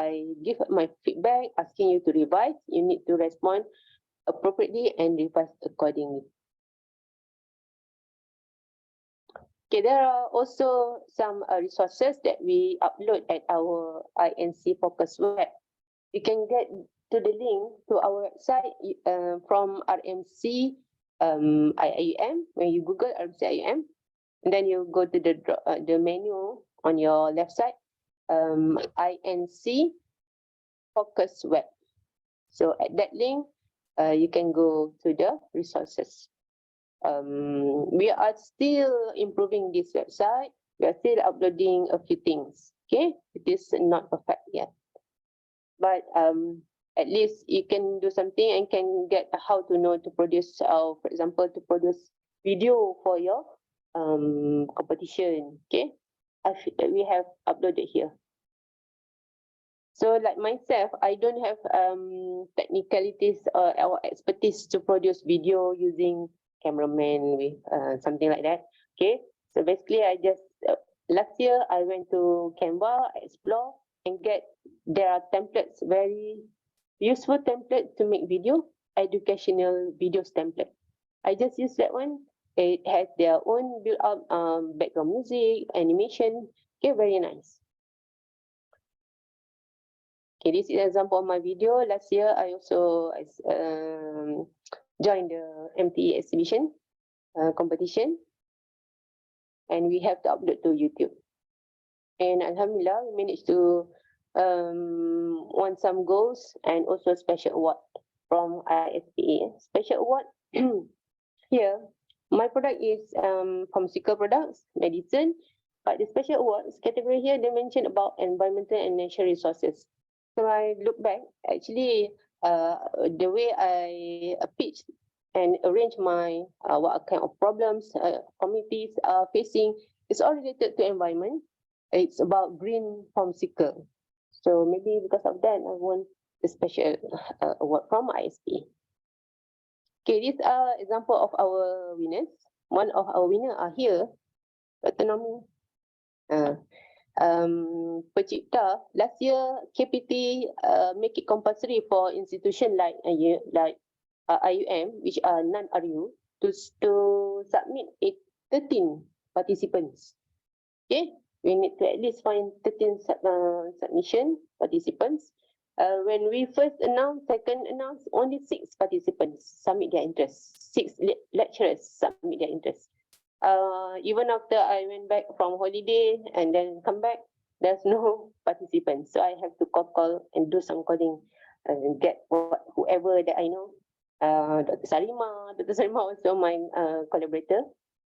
[SPEAKER 1] I give my feedback asking you to revise, you need to respond appropriately and revise accordingly. Okay, there are also some resources that we upload at our INC Focus web. You can get to the link to our website from RMC IIUM. When you Google RMC IIUM, and then you go to the menu on your left side, INC Focus web. So at that link, you can go to the resources. We are still improving this website. We are still uploading a few things. Okay, it is not perfect yet, but at least you can do something and can get how to know to produce, for example, to produce video for your competition. Okay, we have uploaded here. So like myself, I don't have technicalities or expertise to produce video using cameraman with something like that. Okay, so basically I just last year I went to Canva, explore, and there are templates, very useful template to make video, educational videos template. I just use that one. It has their own built up background music, animation. Okay, very nice. Okay, this is an example of my video. Last year, I also joined the MTE exhibition competition, and we have to upload to YouTube. And Alhamdulillah, we managed to won some goals and also special award from ISPA. Special award here, my product is pharmaceutical products, medicine, but the special awards category here, they mentioned about environmental and natural resources. So I look back, actually, the way I pitched and arrange my what kind of problems communities are facing is all related to environment. It's about green pharmaceutical. So maybe because of that, I won the special award from ISP. Okay, these are example of our winners. One of our winners are here. Dr. Nomi. Pencipta, last year KPT make it compulsory for institution like IUM, which are non-RU, to submit 13 participants. Okay, we need to at least find 13 submission participants. When we first announced, second announced, only 6 participants submit their interest. 6 lecturers submit their interest. Even after I went back from holiday and then come back, there's no participants. So I have to call and do some calling and get whoever that I know. Dr. Sarima also my collaborator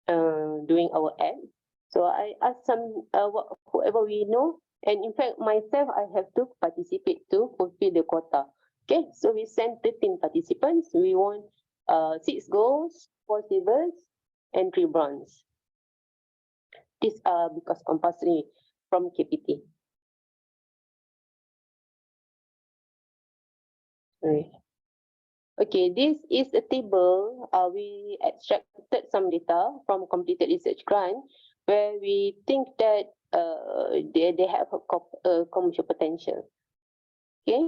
[SPEAKER 1] doing our ad. So I asked some whoever we know, and in fact myself I have to participate to fulfill the quota. Okay, so we sent 13 participants. We won 6 golds, 4 silvers, and 3 bronze. These are because compulsory from KPT. Okay, this is a table. We extracted some data from completed research grant where we think that they have a commercial potential. Okay,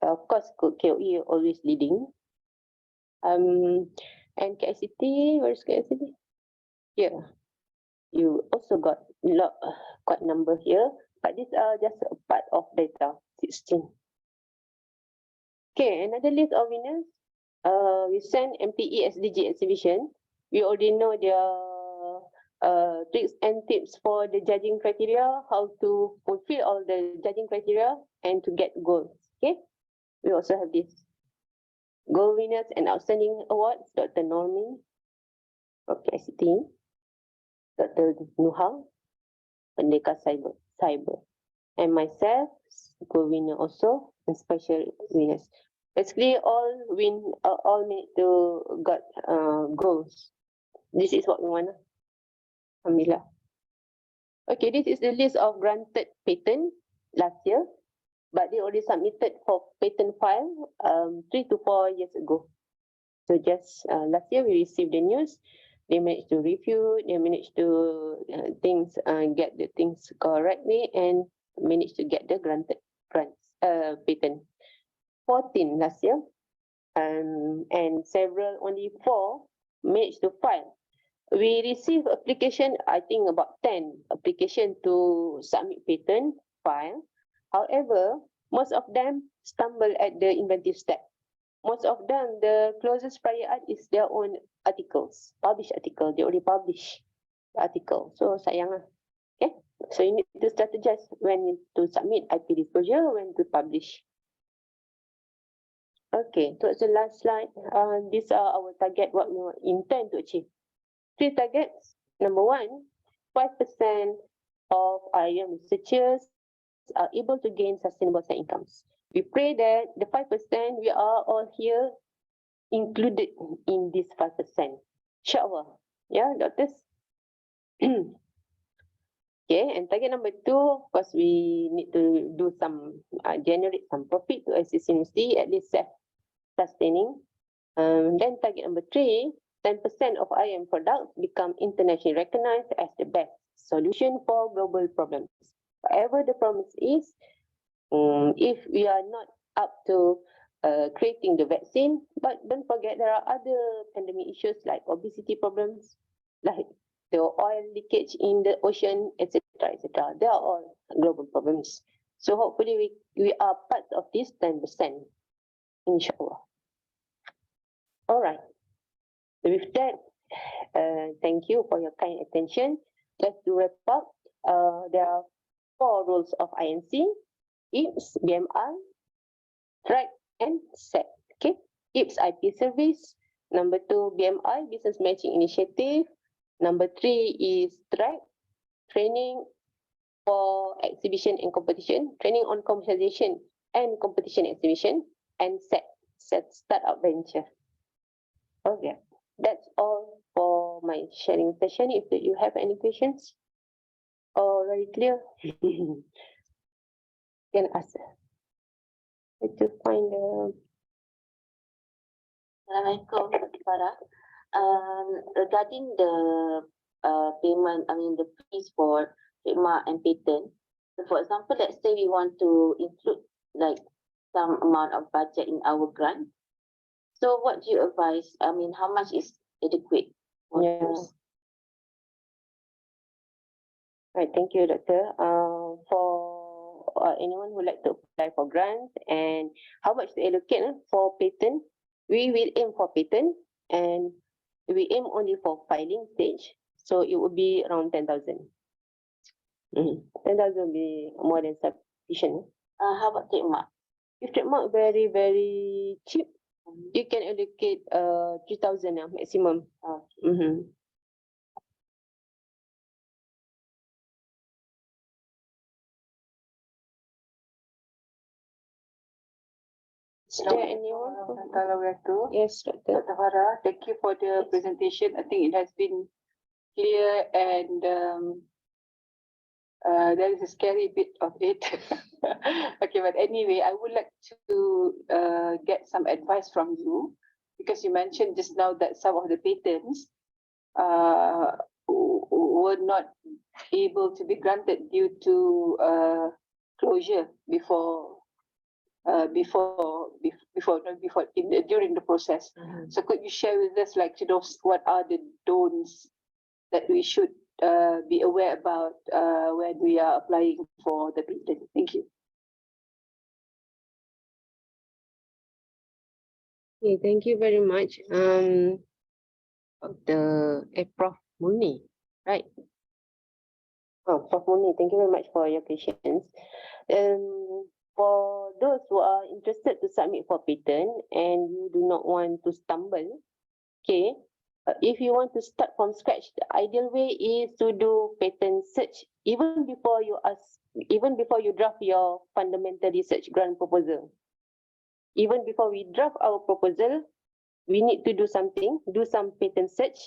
[SPEAKER 1] of course, KOE always leading. And KICT, where's KICT? Here, you also got quite number here, but these are just a part of data, 16. Okay, another list of winners. We sent MTE SDG exhibition. We already know their tricks and tips for the judging criteria, how to fulfill all the judging criteria and to get goals. Okay, we also have this. Gold winners and outstanding awards, Dr. Normi from KICT, Dr. Nuha, Pendeka Cyber, and myself, gold winner also, and special winners. Basically, all need to got goals. This is what we want. Alhamdulillah. Okay, this is the list of granted patent last year, but they already submitted for patent file 3 to 4 years ago. So just last year we received the news. They managed to review, they managed to get the things correctly and managed to get the grants, patent. 14 last year, and several, only 4 managed to file we receive application, I think about 10 application to submit patent file. However, most of them stumble at the inventive step. Most of them, the closest prior art is their own articles, published article. They already publish the article. So sayang lah. Okay. So you need to strategize when to submit IP disclosure, when to publish. Okay, towards the last slide, these are our target, what we intend to achieve. 3 targets. Number 1, 5% of IUM researchers are able to gain sustainable side incomes. We pray that the 5%, we are all here included in this 5%. Inshallah. Yeah, doctors? Okay, and target number 2, of course, we need to do some, generate some profit to assist university, at least self-sustaining. Then target number 3, 10% of IM products become internationally recognized as the best solution for global problems. Whatever the problem is, if we are not up to creating the vaccine, but don't forget there are other pandemic issues like obesity problems, like the oil leakage in the ocean, etc., etc. They are all global problems. So hopefully we are part of this 10%, inshallah. All right. With that, thank you for your kind attention. Just to wrap up, there are 4 rules of INC: IPS, BMI, track, and set. Okay, IPS IP service. Number 2, BMI business matching initiative. Number 3 is track, training for exhibition and competition, training on commercialization and competition exhibition, and set startup venture. Okay, that's all for my sharing session. If you have any questions, very clear, you can ask. Let's find the.
[SPEAKER 2] Assalamualaikum, Farah. Regarding the payment, the fees for trademark and patent. So for example, let's say we want to include like some amount of budget in our grant. So what do you advise? How much is adequate for those?
[SPEAKER 1] Right, thank you, Doctor. For anyone who would like to apply for grants and how much to allocate for patent, we will aim for patent and we aim only for filing stage. So it would be around 10,000. 10,000 will be more than sufficient.
[SPEAKER 2] How about trademark?
[SPEAKER 1] If trademark very, very cheap, you can allocate 3,000 maximum.
[SPEAKER 2] Okay.
[SPEAKER 1] Is there anyone? Yes, Doctor.
[SPEAKER 3] Dr. Farah, thank you for the presentation. I think it has been clear and there is a scary bit of it. Okay, but anyway, I would like to get some advice from you because you mentioned just now that some of the patents were not able to be granted due to closure during the process. So could you share with us, what are the don'ts that we should be aware about when we are applying for the patent? Thank you.
[SPEAKER 1] Okay, thank you very much. Prof. Muni, right? Oh, Prof. Muni, thank you very much for your questions. For those who are interested to submit for patent and you do not want to stumble, okay, if you want to start from scratch, the ideal way is to do patent search even before you draft your fundamental research grant proposal. Even before we draft our proposal, we need to do some patent search.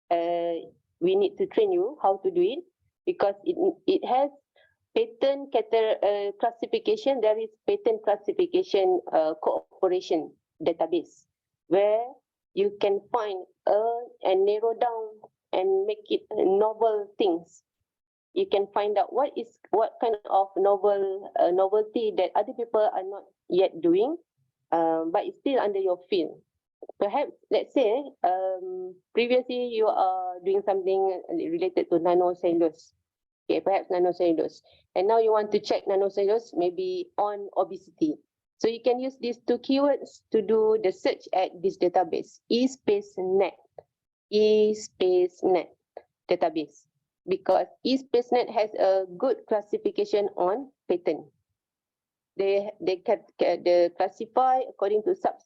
[SPEAKER 1] We need to train you how to do it because it has patent classification. There is patent classification cooperation database where you can find and narrow down and make it novel things. You can find out what kind of novelty that other people are not yet doing, but it's still under your field. perhaps, let's say, previously you are doing something related to nanocellulose. Okay, perhaps nanocellulose. And now you want to check nanocellulose maybe on obesity. So you can use these two keywords to do the search at this database, eSpaceNet, eSpaceNet database, because eSpaceNet has a good classification on patent. They classify according to sub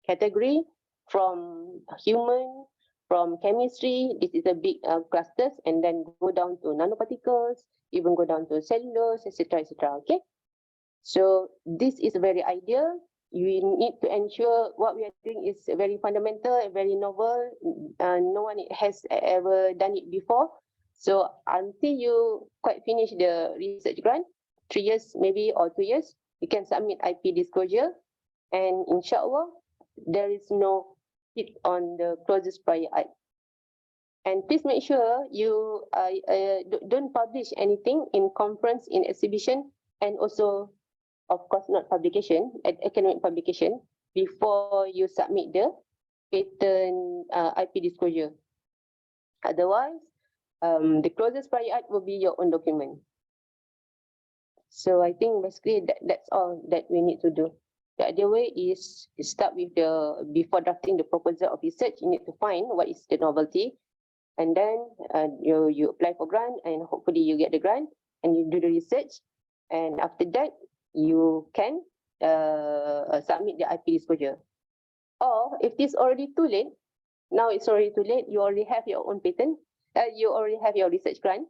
[SPEAKER 1] category, from human, from chemistry. This is a big clusters, and then go down to nanoparticles, even go down to cellulose, etc., etc. Okay, so this is very ideal. You need to ensure what we are doing is very fundamental, very novel. No one has ever done it before. So until you quite finish the research grant, 3 years maybe or 2 years, you can submit IP disclosure, and inshallah there is no hit on the closest prior art. And please make sure you don't publish anything in conference, in exhibition, and also, of course, not publication, academic publication, before you submit the patent IP disclosure. Otherwise, the closest prior art will be your own document. So I think basically that's all that we need to do. The other way is to start with before drafting the proposal of research, you need to find what is the novelty, and then you apply for grant, and hopefully you get the grant, and you do the research, and after that you can submit the IP disclosure. Or if it's already too late, now it's already too late, you already have your own patent, you already have your research grant,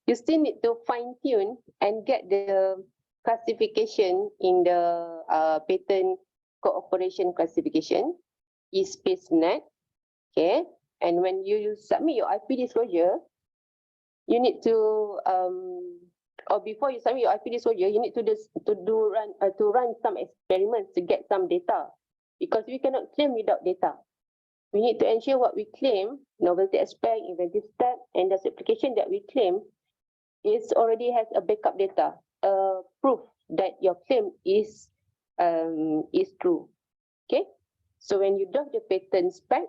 [SPEAKER 1] you still need to fine tune and get the classification in the patent cooperation classification, eSpaceNet. Okay, and when you submit your IP disclosure, you need to or before you submit your IP disclosure, you need to run some experiments to get some data, because we cannot claim without data. We need to ensure what we claim, novelty aspect, inventive step, and the application that we claim is already has a backup data, proof that your claim is true. Okay, so when you draft the patent spec,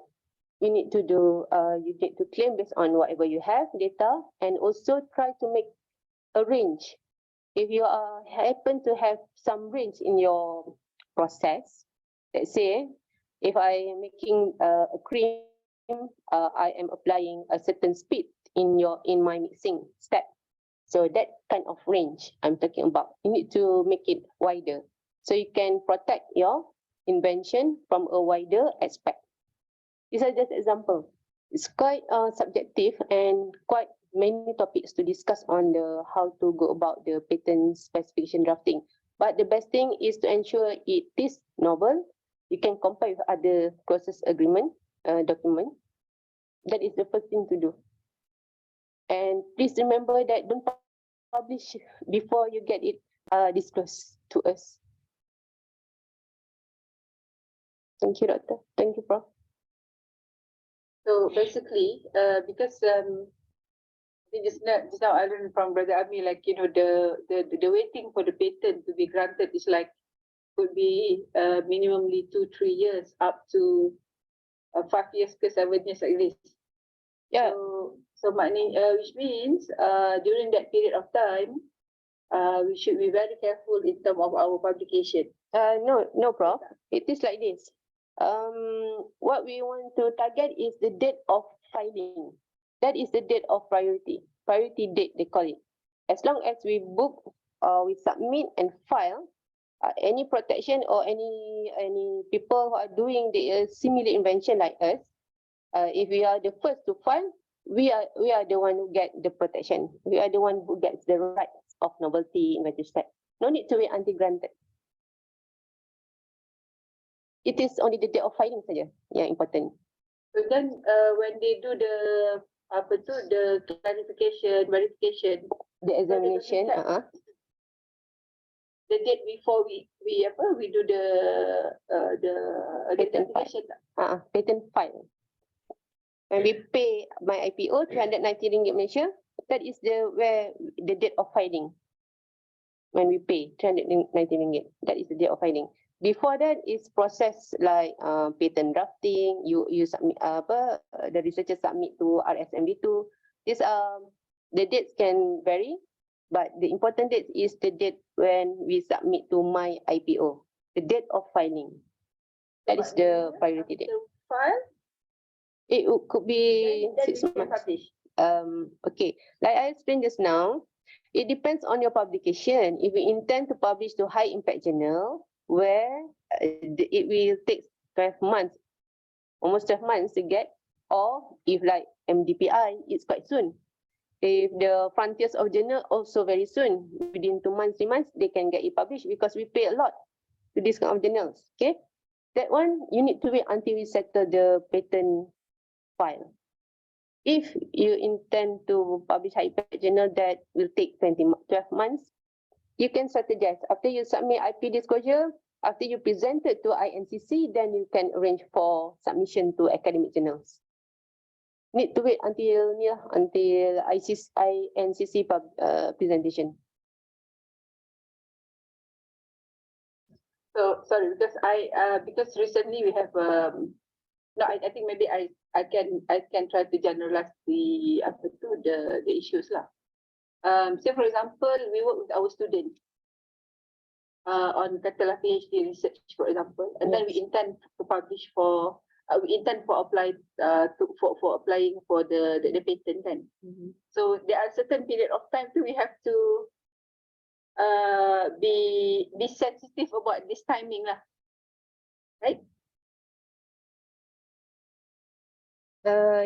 [SPEAKER 1] you need to claim based on whatever you have data, and also try to make a range. If you happen to have some range in your process, let's say if I am making a cream, I am applying a certain speed in my mixing step. So that kind of range I'm talking about, you need to make it wider, so you can protect your invention from a wider aspect. These are just example. It's quite subjective and quite many topics to discuss on how to go about the patent specification drafting. But the best thing is to ensure it is novel. You can compare with other process agreement document. That is the first thing to do. And please remember that don't publish before you get it disclosed to us. Thank you, Doctor. Thank you, Prof.
[SPEAKER 3] So basically, because just now I learned from Brother Ami, like, you know, the waiting for the patent to be granted is like, could be minimally 2-3 years, up to 5 years to 7 years at least.
[SPEAKER 1] Yeah.
[SPEAKER 3] So which means during that period of time, we should be very careful in terms of our publication.
[SPEAKER 1] No, Prof. It is like this. What we want to target is the date of filing. That is the date of priority date, they call it. As long as we book or we submit and file, any protection or any people who are doing the similar invention like us, if we are the first to file, we are the one who get the protection. We are the one who gets the rights of novelty inventive step. No need to wait until granted. It is only the date of filing saja yang important.
[SPEAKER 3] So then when they do the clarification, verification,
[SPEAKER 1] The examination,
[SPEAKER 3] the date before we do the
[SPEAKER 1] Patent
[SPEAKER 3] application.
[SPEAKER 1] patent file. When we pay my IPO 390 ringgit Malaysia, that is the date of filing. When we pay 390 ringgit, that is the date of filing. Before that is process like patent drafting. You submit the researcher submit to RSMD2. These the dates can vary, but the important date is the date when we submit to my IPO, the date of filing. That is the priority date.
[SPEAKER 2] File,
[SPEAKER 1] It could be
[SPEAKER 2] then
[SPEAKER 1] 6
[SPEAKER 2] we can
[SPEAKER 1] months.
[SPEAKER 2] publish.
[SPEAKER 1] Okay, like I explained just now, it depends on your publication. If you intend to publish to high impact journal, where it will take 12 months, almost 12 months to get, or if like MDPI, it's quite soon. If the frontiers of journal, also very soon, within 2 months, 3 months, they can get it published because we pay a lot to this kind of journals. Okay, that one you need to wait until we settle the patent file. If you intend to publish high impact journal, that will take 12 months. You can strategize. After you submit IP disclosure, after you present it to INCC, then you can arrange for submission to academic journals. Need to wait until INCC presentation.
[SPEAKER 3] So sorry, because recently we have no, I think maybe I can try to generalize the issues lah. Say for example, we work with our students on katalah PhD research, for example, and then we intend to publish for we intend for applying for applying for the patent then. So there are certain period of time too we have to be sensitive about this timing lah, right?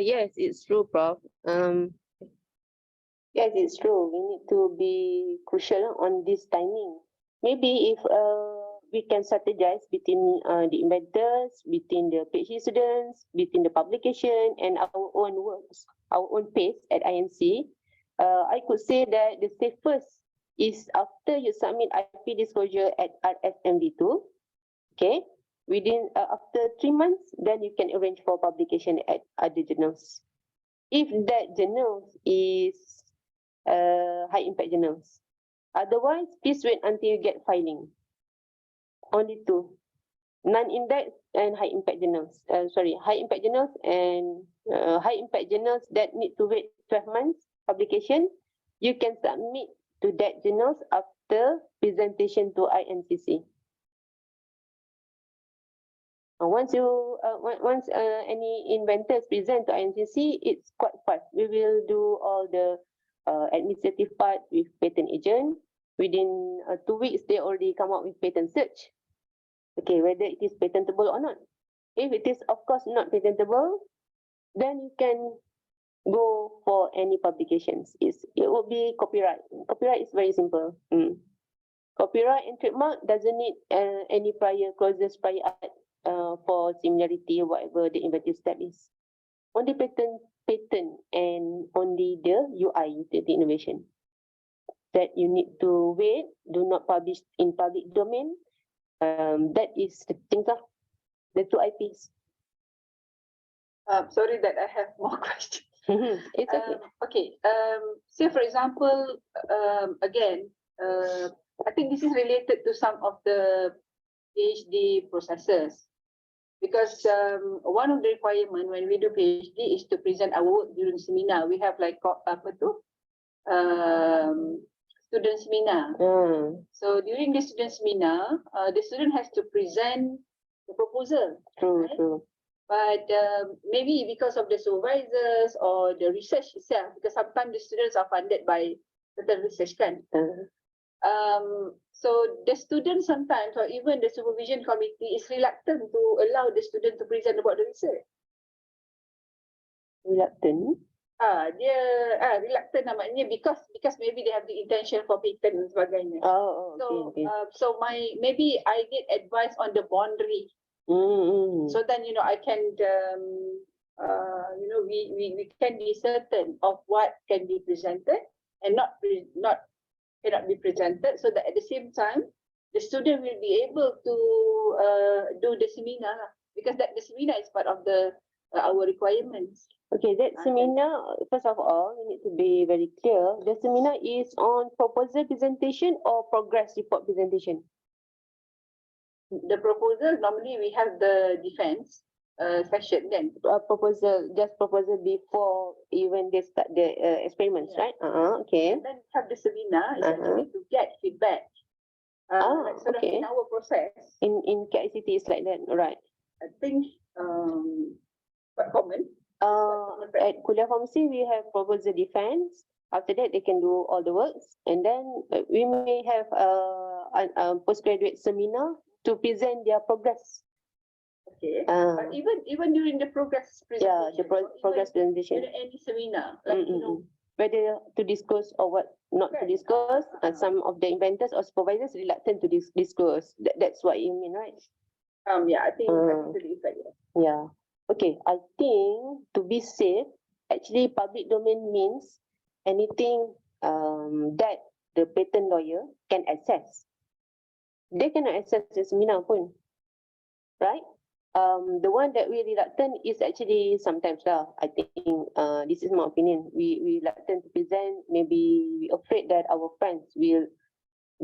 [SPEAKER 1] Yes, it's true, Prof. Yes, it's true. We need to be crucial on this timing. Maybe if we can strategize between the inventors, between the PhD students, between the publication and our own works, our own pace at INC, I could say that the safest is after you submit IP disclosure at RSMD2, okay? Within after 3 months, then you can arrange for publication at other journals. If that journal is high impact journals. Otherwise, please wait until you get filing. Only two, non-index and high impact journals. High impact journals and high impact journals that need to wait 12 months publication. You can submit to that journals after presentation to INCC. Once any inventors present to INCC, it's quite fast. We will do all the administrative part with patent agent. Within 2 weeks, they already come up with patent search. Okay, whether it is patentable or not. If it is, of course, not patentable, then you can go for any publications. It will be copyright. Copyright is very simple. Copyright and trademark doesn't need any prior clauses, prior art for similarity or whatever the inventive step is. Only patent and only the UI, the innovation. That you need to wait, do not publish in public domain. That is the things lah, the two IPs.
[SPEAKER 3] Sorry that I have more questions.
[SPEAKER 1] It's okay.
[SPEAKER 3] Okay. Say for example, again, I think this is related to some of the PhD processes. Because one of the requirements when we do PhD is to present our work during seminar. We have like student seminar. So during the student seminar, the student has to present the proposal.
[SPEAKER 1] True,
[SPEAKER 3] right?
[SPEAKER 1] true.
[SPEAKER 3] But maybe because of the supervisors or the research itself, because sometimes the students are funded by certain research kan. So the student sometimes, or even the supervision committee, is reluctant to allow the student to present about the research.
[SPEAKER 1] Reluctant?
[SPEAKER 3] Dia reluctant namanya because maybe they have the intention for patent dan sebagainya.
[SPEAKER 1] Oh, okay.
[SPEAKER 3] So maybe I get advice on the boundary. So then I can we can be certain of what can be presented and cannot be presented, so that at the same time the student will be able to do the seminar because that the seminar is part of the our requirements.
[SPEAKER 1] Okay, that seminar, first of all, we need to be very clear. The seminar is on proposal presentation or progress report presentation?
[SPEAKER 3] the proposal, normally we have the defense session then.
[SPEAKER 1] Proposal before even they start the experiments,
[SPEAKER 3] Yeah.
[SPEAKER 1] right? Okay.
[SPEAKER 3] And then have the seminar is actually to get feedback. Like sort of in
[SPEAKER 1] okay.
[SPEAKER 3] our process,
[SPEAKER 1] In KICT it's like that, right?
[SPEAKER 3] I think quite common.
[SPEAKER 1] At Kuliah Pharmacy we have proposal defense. After that they can do all the works, and then we may have a postgraduate seminar to present their progress.
[SPEAKER 3] Okay.
[SPEAKER 1] Uh,
[SPEAKER 3] But even during the progress presentation,
[SPEAKER 1] the progress
[SPEAKER 3] even
[SPEAKER 1] presentation.
[SPEAKER 3] any seminar, like you know,
[SPEAKER 1] Whether to disclose or what not to
[SPEAKER 3] Right.
[SPEAKER 1] disclose. Some of the inventors or supervisors reluctant to disclose. That's what you mean, right?
[SPEAKER 3] yeah, I think practically it's like that.
[SPEAKER 1] Yeah. Okay. I think to be safe, actually public domain means anything that the patent lawyer can access. They cannot access the seminar pun, right? The one that we reluctant is actually sometimes lah. I think this is my opinion. We reluctant to present. Maybe we afraid that our friends will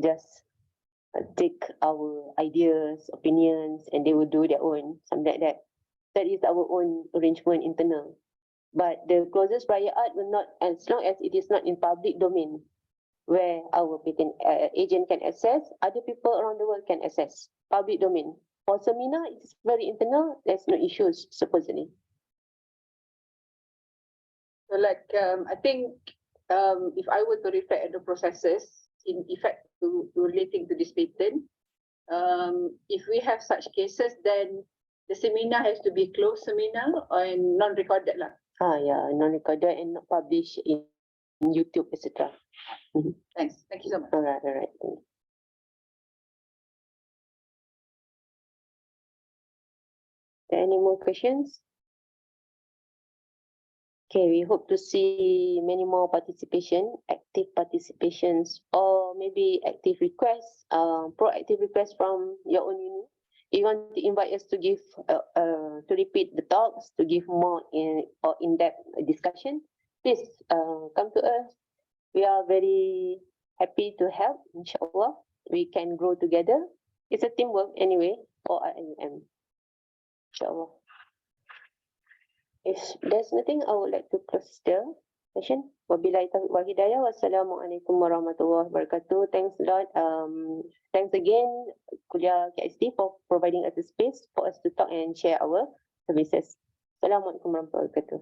[SPEAKER 1] just take our ideas, opinions, and they will do their own, something like that. That is our own arrangement internal. But the closest prior art will not, as long as it is not in public domain, where our patent agent can access, other people around the world can access public domain. For seminar, it's very internal. There's no issues supposedly.
[SPEAKER 3] So like I think if I were to reflect at the processes in effect to relating to this patent, if we have such cases, then the seminar has to be closed seminar and non-recorded lah.
[SPEAKER 1] Yeah, non-recorded and not published in YouTube, etc.
[SPEAKER 3] Thanks. Thank you so much.
[SPEAKER 1] All right. Thank you. Any more questions? Okay, we hope to see many more active participations, or maybe active requests, proactive requests from your own uni. If you want to invite us to give, to repeat the talks, to give more in-depth discussion, please come to us. We are very happy to help, inshallah. We can grow together. It's a teamwork anyway for RMM, inshallah. If there's nothing, I would like to close the session. Wabillahi taufiq wal hidayah. Wassalamualaikum warahmatullahi wabarakatuh. Thanks a lot. Thanks again, Kuliah KST, for providing us a space for us to talk and share our services. Assalamualaikum warahmatullahi wabarakatuh.